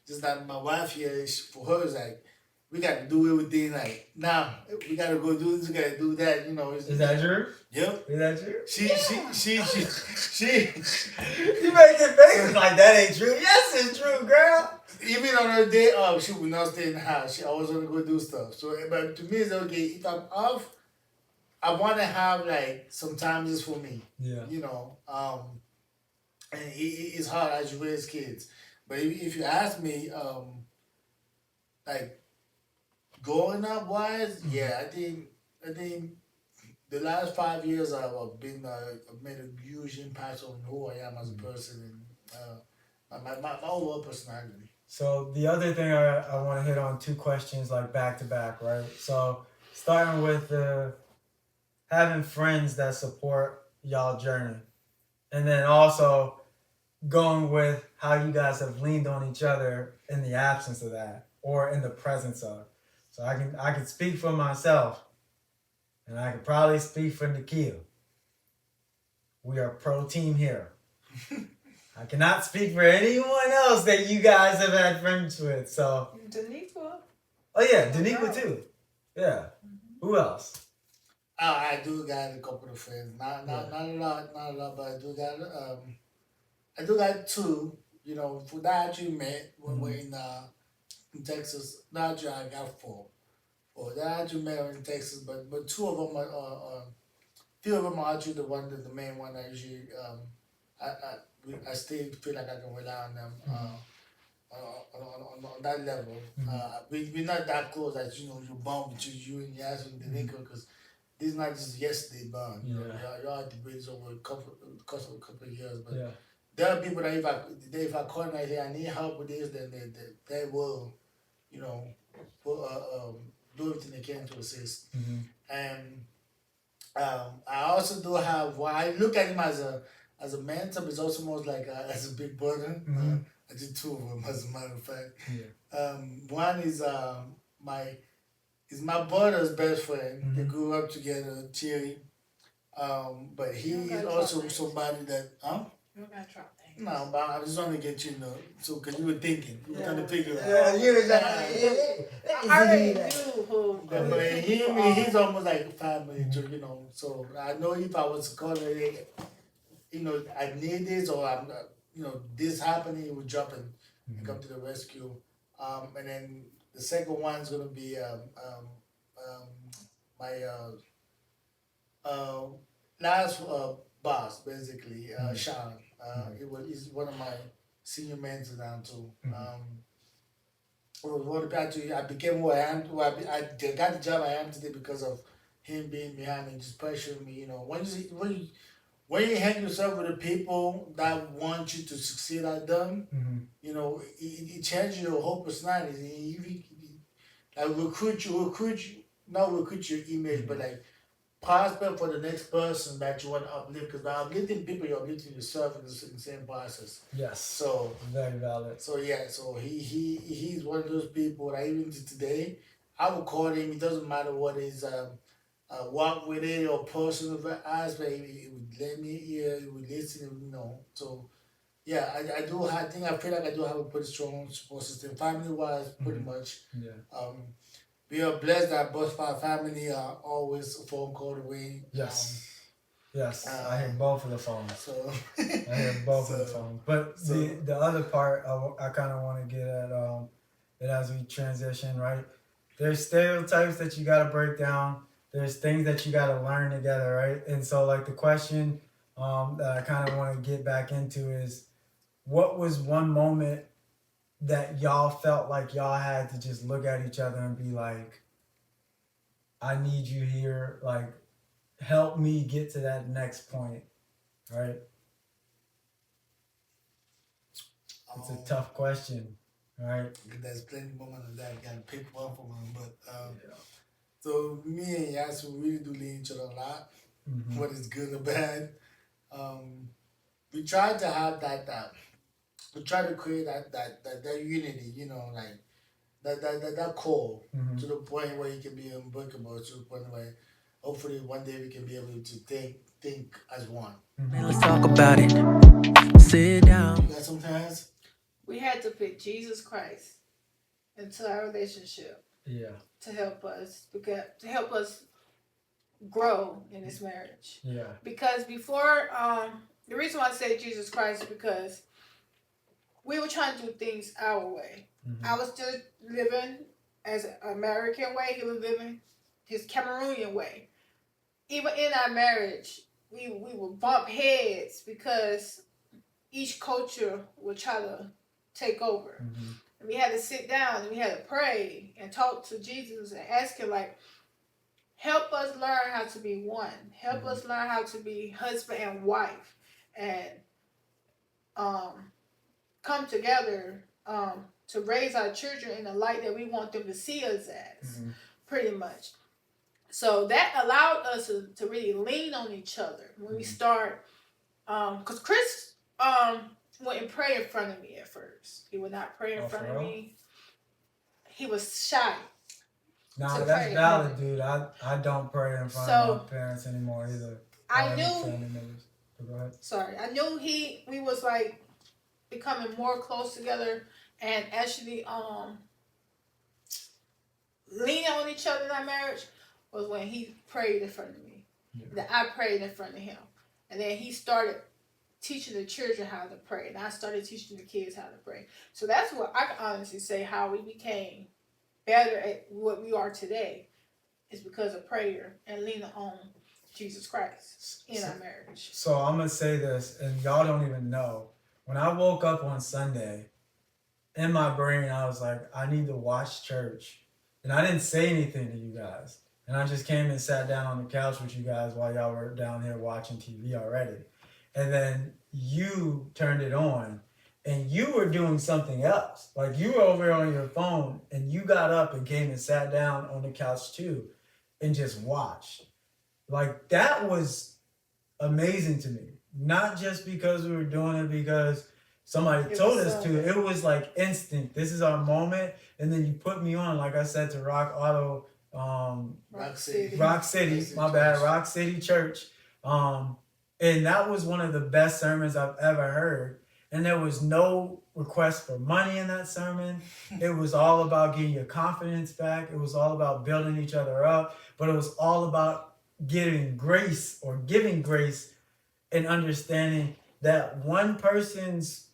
Just that my wife here, for her, is like, we got to do everything like, now, we got to go do this, we got to do that, you know. Is that true? Yep. Is that true? She You making faces like that ain't true. Yes, it's true, girl. even on her day off, she would not stay in the house. She always want to go do stuff. So, but to me, it's okay. If I'm off, I want to have like some time just for me. Yeah. You know, and it's hard as you raise kids. But if you ask me, like growing up wise, yeah, I think the last 5 years I've made a huge impact on who I am as a person and my overall personality. So the other thing I want to hit on two questions like back to back, right? So starting with having friends that support y'all journey, and then also going with how you guys have leaned on each other in the absence of that or in the presence of. So I can speak for myself, and I can probably speak for Nikhil. We are pro team here. I cannot speak for anyone else that you guys have had friends with. So. Daniqua. Oh yeah, Daniqua too. Yeah. Who else? I do got a couple of friends. Not a lot, but I do got two. You know, for that I actually met when we're in Texas. That actually I got four. Four that I actually met in Texas, but two of them are few of them are actually the main one. I usually I still feel like I can rely on them. On that level, we're not that close as you bump into you and Yasmine and Nico because this is not just yesterday bond. You all debates over course of a couple of years, but there are people that if I call and I say I need help with this, then they will, you know, put, do everything they can to assist. And I also do have. Well, I look at him as a mentor, but it's also more like as a big brother. I did two of them, as a matter of fact. One is my brother's best friend. They grew up together, Thierry. But he is also somebody that, You don't gotta drop names. No, but I just want to get you know, so because you were thinking, you were trying to figure it out. Yeah, you was like, I already knew who. But he's almost like family too, you know. So I know if I was calling it, you know, I need this or I'm not, you know, this happening, he would jump in and come to the rescue. And then the second one's gonna be my uh, last boss, basically, Sean. He's one of my senior mentors now too. I became who I am. I got the job I am today because of him being behind me, just pressuring me. You know, when you hang yourself with the people that want you to succeed at them, you know, it changes your whole personality. Like not recruit your image, but like prosper for the next person that you want to uplift. Because by uplifting people, you're uplifting yourself in the same process. Yes. So very valid. So yeah, so he's one of those people that even to today, I would call him. It doesn't matter what his walk with it or personal aspect. He would let me hear. He would listen. You know. So yeah, I do. I feel like I do have a pretty strong support system, family wise, pretty much. Yeah. We are blessed that both of our family are always a phone call away. Yes. Yes, I hear both of the phones. So I hear both of the phones. But the other part I kind of want to get at that as we transition, right? There's stereotypes that you got to break down. There's things that you got to learn together, right? And so like the question that I kind of want to get back into is, what was one moment that y'all felt like y'all had to just look at each other and be like, I need you here, like, help me get to that next point, right? It's a tough question, right? There's plenty of moments of that. You gotta pick one for one, but so me and Yas really do lean each other a lot, whether it's good or bad. We try to have that. We try to create that unity, you know, like that core to the point where you can be unbreakable, to the point where hopefully one day we can be able to think as one. Let's talk about it. Sit down. You got sometimes? We had to put Jesus Christ into our relationship. Yeah. To help us grow in this marriage. Yeah. Because before, the reason why I say Jesus Christ is because we were trying to do things our way. I was still living as an American way. He was living his Cameroonian way. Even in our marriage, we would bump heads because each culture would try to take over. And we had to sit down and we had to pray and talk to Jesus and ask him, like, help us learn how to be one. Help us learn how to be husband and wife. And come together to raise our children in the light that we want them to see us as, pretty much. So that allowed us to really lean on each other when we start. Because Chris wouldn't pray in front of me at first. He would not pray in front of me. He was shy. Nah, that's valid, dude. I don't pray in front of my parents anymore either. I knew. Go ahead. Sorry, I knew we was like becoming more close together and actually leaning on each other in our marriage was when he prayed in front of me. Yeah. That I prayed in front of him, and then he started teaching the children how to pray, and I started teaching the kids how to pray. So that's what I can honestly say how we became better at what we are today is because of prayer and leaning on Jesus Christ in our marriage. So I'm going to say this, and y'all don't even know. When I woke up on Sunday, in my brain, I was like, I need to watch church. And I didn't say anything to you guys. And I just came and sat down on the couch with you guys while y'all were down here watching TV already. And then you turned it on. And you were doing something else. Like you were over on your phone and you got up and came and sat down on the couch too and just watched. Like that was amazing to me. Not just because we were doing it because somebody told us to. It was like instinct. This is our moment. And then you put me on, like I said, to Rock Auto, Rock City, Rock City Church. And that was one of the best sermons I've ever heard. And there was no request for money in that sermon. It was all about getting your confidence back. It was all about building each other up. But it was all about giving grace and understanding that one person's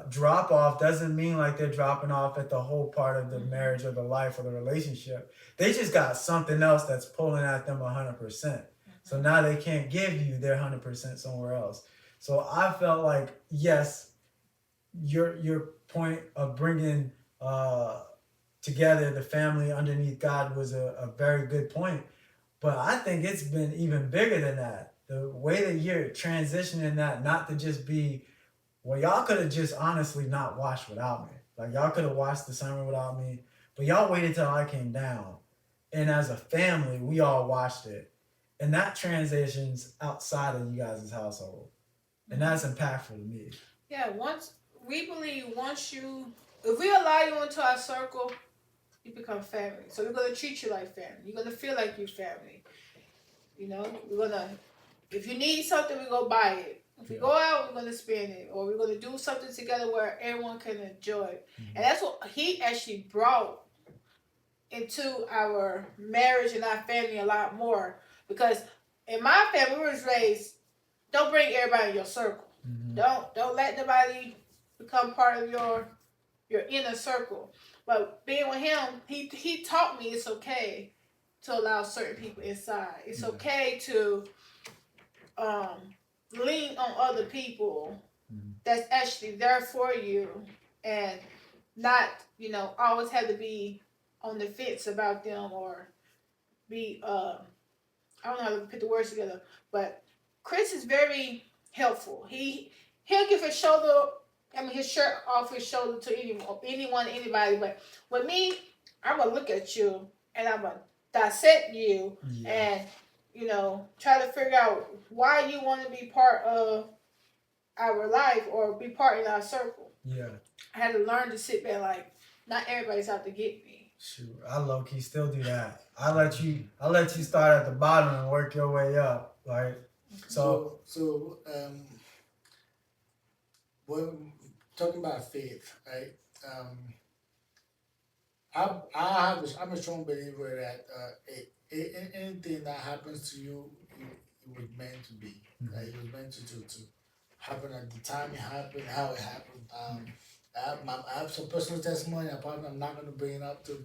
drop off doesn't mean like they're dropping off at the whole part of the marriage or the life or the relationship. They just got something else that's pulling at them 100%. So now they can't give you their 100% somewhere else. So I felt like, yes, your point of bringing together the family underneath God was a very good point. But I think it's been even bigger than that. The way that you're transitioning that not to just be, well, y'all could have just honestly not watched without me. Like y'all could have watched the sermon without me, but y'all waited till I came down. And as a family, we all watched it. And that transitions outside of you guys' household. And that's impactful to me. Yeah, if we allow you into our circle, you become family. So we're going to treat you like family. You're going to feel like you're family. You know, if you need something, we go buy it. If we go out, we're going to spend it. Or we're going to do something together where everyone can enjoy it. Mm-hmm. And that's what he actually brought into our marriage and our family a lot more. Because in my family, we was raised, don't bring everybody in your circle. Mm-hmm. Don't let nobody become part of your inner circle. But being with him, he taught me it's okay to allow certain people inside. It's okay to lean on other people that's actually there for you and not, always have to be on the fence about them or be, I don't know how to put the words together, but Chris is very helpful. He'll give his shirt off his shoulder to anyone, anybody. But with me, I'm going to look at you and I'm going to dissect you and, try to figure out why you want to be part of our life or be part in our circle. Yeah. I had to learn to sit there like, not everybody's out to get me. Shoot, I low-key still do that. I let you start at the bottom and work your way up. Like, when talking about faith, right? I'm a strong believer that anything that happens to you, it was meant to be. Right? It was meant to happen at the time it happened, how it happened. I have some personal testimony. I'm not going to bring it up to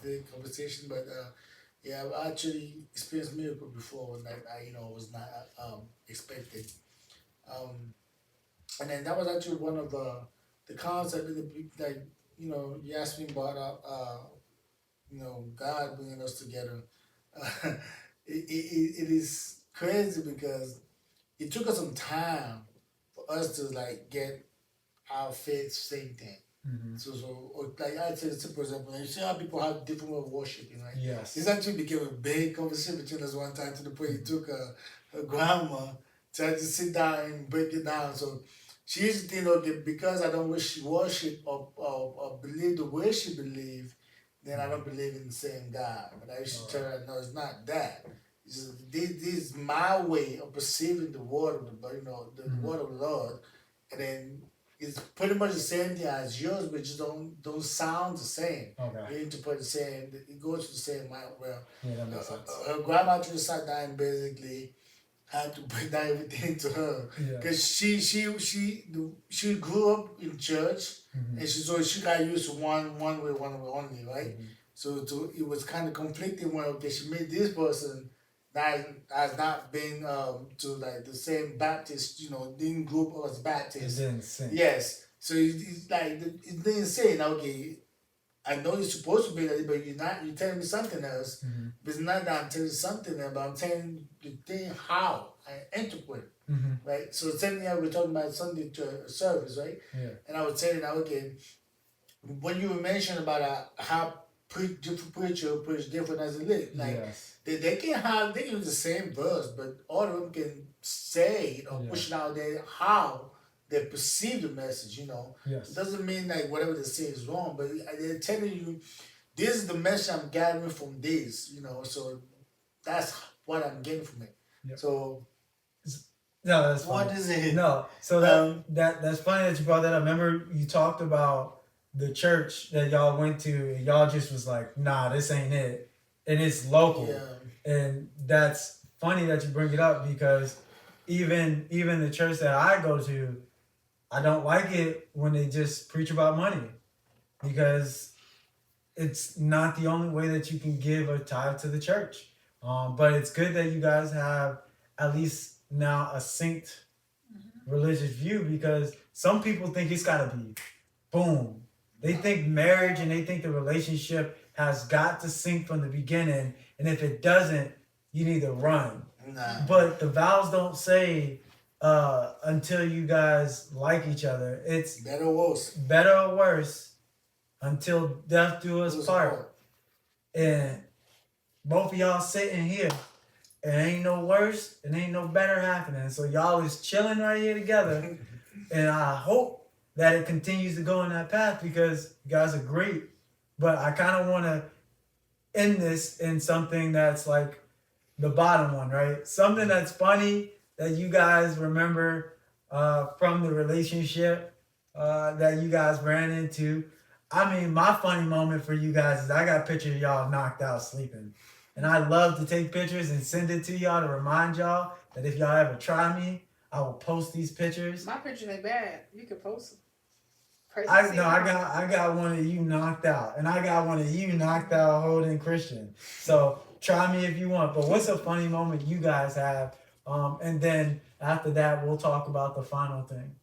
today's conversation, but I've actually experienced miracle before that I was not expected. And then that was actually one of the concepts that Yasmine brought up. God bringing us together. It is crazy because it took us some time for us to get our faith, same thing. Mm-hmm. Or like I said, for example, you see how people have different way of worshiping, right? Yes. This actually became a big conversation between us one time to the point he took her grandma to actually sit down and break it down. So she used to think, okay, because I don't wish worship or believe the way she believed, then I don't believe in the same God. But I used to tell her, no, it's not that. It's just, this is my way of perceiving the word of the word of the Lord, and then it's pretty much the same thing as yours, but just don't sound the same. Okay. You need to put the same. It goes to the same mind. Well, Yeah, that makes sense. her grandma just sat down and basically had to break down everything to her because she grew up in church, and she got used to one way only, right? So it was kind of conflicting when okay she met this person that has not been to like the same Baptist, didn't grow up as Baptist. It didn't sink. Yes. So it's like it didn't say okay. I know you're supposed to be like, but you're not. You're telling me something else. But it's not that I'm telling you something else, but I'm telling the thing how I interpret, right? So the same thing we're talking about Sunday service, right? Yeah. And I was telling her, okay, when you were mentioning about how different preacher preach different as a live, like they can use the same verse, but all of them can say it or push it out there how they perceive the message, Yes. It doesn't mean like whatever they say is wrong, but they're telling you this is the message I'm gathering from this, so that's what I'm getting from it. Yep. So no, that's funny. What is it? No, so that's funny that you brought that up. Remember you talked about the church that y'all went to, and y'all just was like, nah, this ain't it, and it's local, and that's funny that you bring it up because even the church that I go to, I don't like it when they just preach about money because it's not the only way that you can give a tithe to the church. But it's good that you guys have at least now a synced religious view because some people think it's got to be boom. They think marriage and they think the relationship has got to sync from the beginning. And if it doesn't, you need to run. Nah. But the vows don't say until you guys like each other. It's better or worse. Better or worse until death do us part. And both of y'all sitting here. It ain't no worse. It ain't no better happening. So y'all is chilling right here together. And I hope that it continues to go in that path because you guys are great. But I kind of want to end this in something that's like the bottom one, right? Something that's funny that you guys remember from the relationship that you guys ran into. I mean, my funny moment for you guys is I got pictures of y'all knocked out sleeping. And I love to take pictures and send it to y'all to remind y'all that if y'all ever try me, I will post these pictures. My pictures ain't bad. You can post them. I got one of you knocked out. And I got one of you knocked out holding Christian. So try me if you want. But what's a funny moment you guys have? And then after that, we'll talk about the final thing.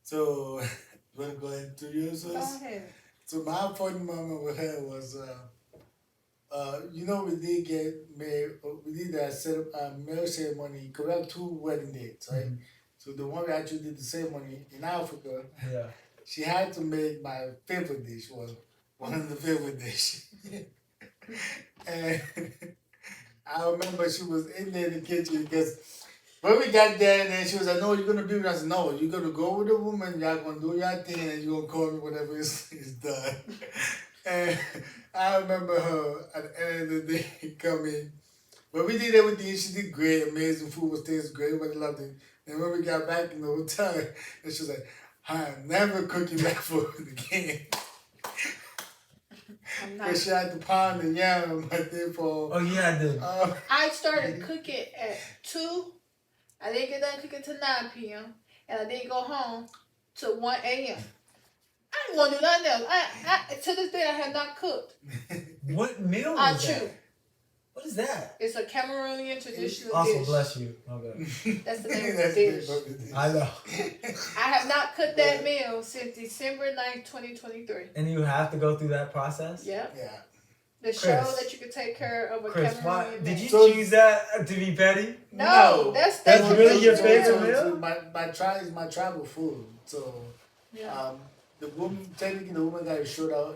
So, you want to go ahead to yours? Go ahead. So my funny moment with her was, we did get married. We did that marriage ceremony. We have 2 wedding dates, right? Mm-hmm. So the one we actually did the ceremony in Africa. Yeah. She had to make my favorite dish. Was one of the favorite dishes. And I remember she was in there in the kitchen because when we got there, and then she was like, "No, you're gonna be with us." No, you're gonna go with the woman. Y'all gonna do your thing, and you're gonna call me whenever it's done. And I remember her at the end of the day coming. But we did everything. She did great. Amazing food was tasting great. Everybody loved it. And when we got back in the hotel, and she was like, "I'm never cooking that food again." Because she had to pound the yam right there for. Oh, you had to. I started cooking at 2. I didn't get done cooking till 9 p.m. And I didn't go home till 1 a.m. I didn't want to do nothing else. I to this day, I have not cooked. What meal was that? What is that? It's a Cameroonian traditional also, dish. bless you. Okay. That's the name of the dish. I know. I have not cooked that meal since December 9th, 2023. And you have to go through that process? Yep. Yeah. The show that you can take care of a Cameroonian did you choose that to be petty? No, that's really your favorite meal? My travel food. So Yeah. The woman, technically, the woman got to show her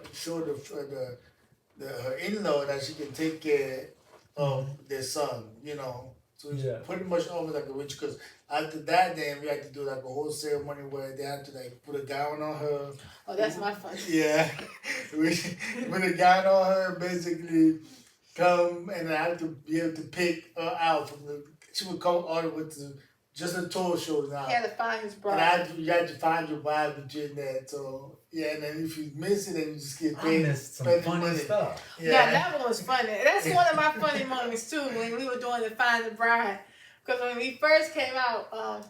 in-law that she can take care of their son, you know. So it's pretty much almost like a witch. Because after that, then we had to do like a whole ceremony where they had to like put a gown on her. Oh, that's my fun. Yeah, we put a gown on her, basically come, and I had to be able to pick her out from the. She would come all the way to just a tour show now. He had to find his bride. And you had to find your vibe between that. So yeah, and then if you miss it, then you just get paid. I missed some funny stuff. Yeah, that one was funny. That's one of my funny moments too, when we were doing the Find the Bride. Because when we first came out,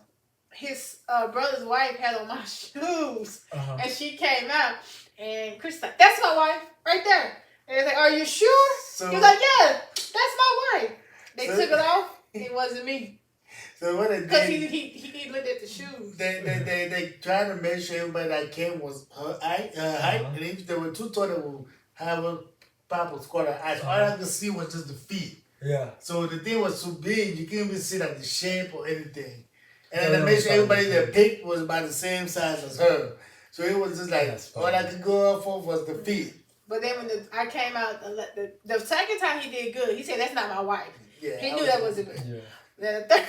his brother's wife had on my shoes, and she came out, and Chris was like, "That's my wife, right there." And they was like, "Are you sure?" He was like, "Yeah, that's my wife." They took it off. It wasn't me. So what they did? Because he looked at the shoes. They tried to make sure everybody that came was her height, and if there were two toys that would have a proper squat eyes, all I could see was just the feet. Yeah. So the thing was so big, you couldn't even see like the shape or anything. And then they made sure everybody that picked was about the same size as her. So it was just like, all I could go off of was the feet. But then when I came out, the second time he did good. He said, "That's not my wife." Yeah, he knew that wasn't me. Yeah. Then the third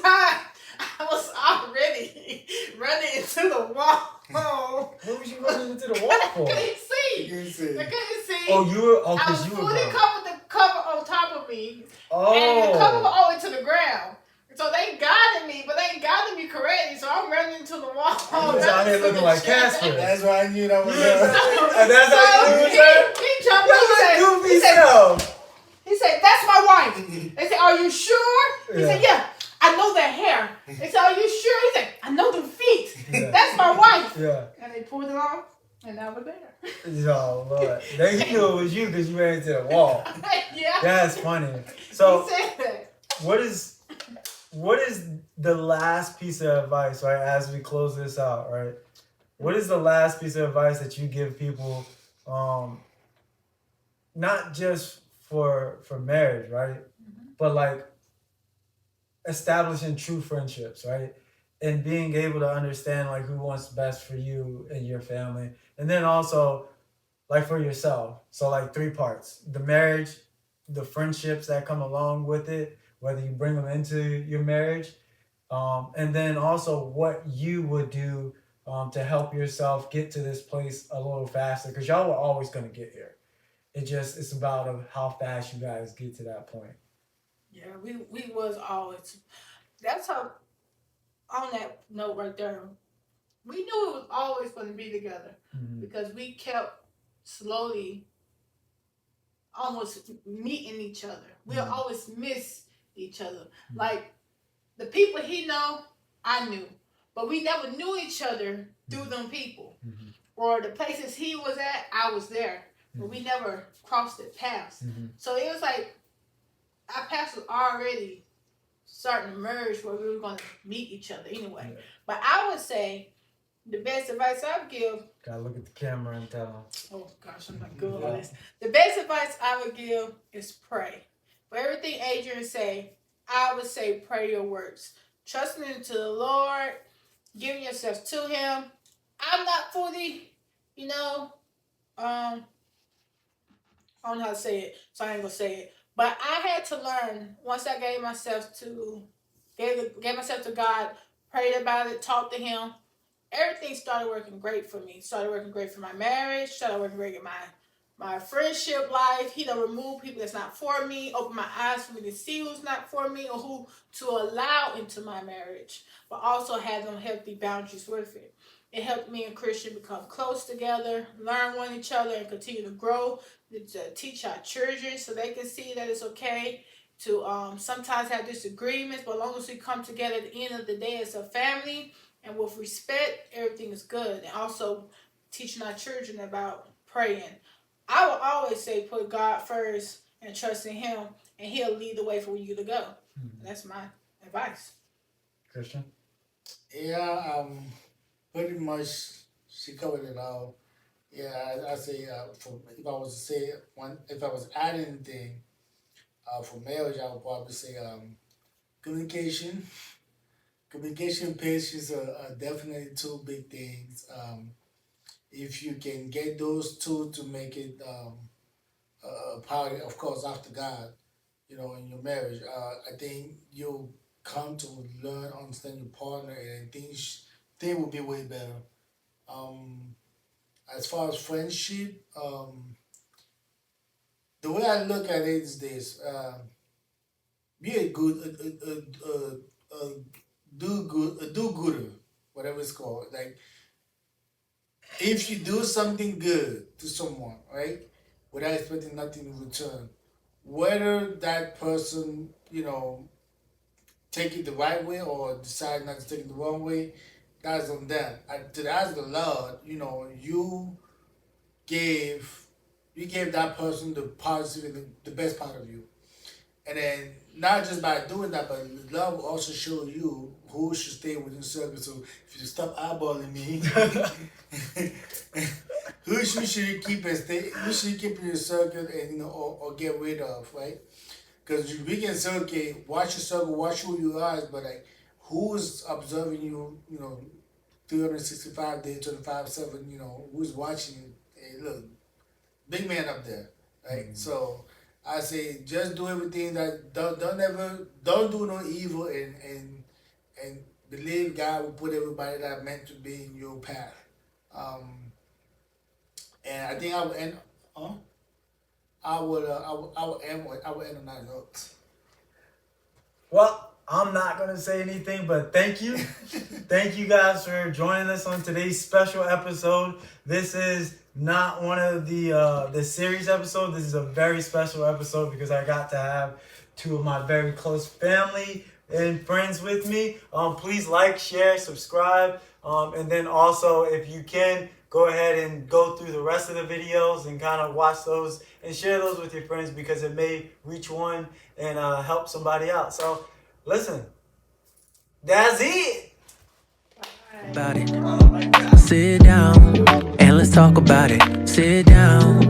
time, I was already running into the wall. What was you running into the wall for? I couldn't see. You couldn't see. I couldn't see. Oh, you were. Oh, I was because you were. fully covered the cover on top of me. Oh. And the cover was all the way to the ground. So they guided me, but they ain't guided me correctly. So I'm running into the wall. You was out here looking like Casper. That's why I knew that was her. And that's how you knew it was her? He jumped up and Goofy self. he said, "That's my wife." They said, "Are you sure?" He said, "Yeah, I know that hair." They said, "Are you sure?" He said, "I know the feet. Yeah. That's my wife." Yeah. And they pulled it off, and I was there. Oh, Lord. Then he knew it was you because you ran into the wall. Yeah. That's funny. So, He said that. what is the last piece of advice, right, as we close this out, right? What is the last piece of advice that you give people, not just for marriage, right? But like establishing true friendships, right? And being able to understand like who wants best for you and your family. And then also like for yourself. So like 3 parts: the marriage, the friendships that come along with it, whether you bring them into your marriage, and then also what you would do to help yourself get to this place a little faster, because y'all were always going to get here. It's about how fast you guys get to that point. Yeah, we was always. That's how. On that note right there, we knew it was always going to be together because we kept slowly almost meeting each other. We'll always miss each other. Like the people he know, I knew, but we never knew each other through them people. Or the places he was at, I was there, but we never crossed the paths. So it was like our paths was already starting to merge where we were going to meet each other anyway. Yeah. But I would say the best advice I would give. Gotta look at the camera and tell them. Oh gosh, I'm not good on this. The best advice I would give is pray. For everything Adrian say, I would say pray your works. Trusting into the Lord, giving yourself to Him. I'm not fully, I don't know how to say it, so I ain't gonna say it. But I had to learn once I gave myself to God, prayed about it, talked to Him. Everything started working great for me. Started working great for my marriage. Started working great in my friendship life. He done removed people that's not for me. Opened my eyes for me to see who's not for me or who to allow into my marriage. But also have them healthy boundaries with it. It helped me and Christian become close together, learn one each other, and continue to grow. To teach our children so they can see that it's okay to sometimes have disagreements, but as long as we come together at the end of the day as a family and with respect, everything is good. And also teaching our children about praying. I will always say put God first and trust in Him, and He'll lead the way for you to go. That's my advice. Christian? Yeah, pretty much she covered it all. Yeah, I say if I was adding anything for marriage, I would probably say communication, Communication, patience are definitely two big things. If you can get those two to make it a party, of course, after God, in your marriage, I think you'll come to learn, understand your partner, and things will be way better. Um, as far as friendship, the way I look at it is this: be a good, a do gooder, whatever it's called. Like if you do something good to someone, right, without expecting nothing in return, whether that person, take it the right way or decide not to take it the wrong way, that's on them. To the eyes of the Lord, gave you gave that person the positive and the best part of you. And then not just by doing that, but love will also show you who should stay within circle. So if you stop eyeballing me, who should you keep and stay? Who should you keep in your circle and or get rid of, right? Because we can say, okay, watch your circle, watch who you are, but like who's observing you, 365 days, 25/7, who's watching you? Hey, look, big man up there, right? So I say just do everything that don't do no evil and believe God will put everybody that meant to be in your path. And I think I will end. Huh? I will end on that note. Well, I'm not gonna say anything, but thank you. Thank you guys for joining us on today's special episode. This is not one of the series episodes. This is a very special episode because I got to have two of my very close family and friends with me. Please like, share, subscribe, and then also if you can, go ahead and go through the rest of the videos and kind of watch those and share those with your friends because it may reach one and help somebody out. So listen, that's it. About it. Sit down and let's talk about it. Sit down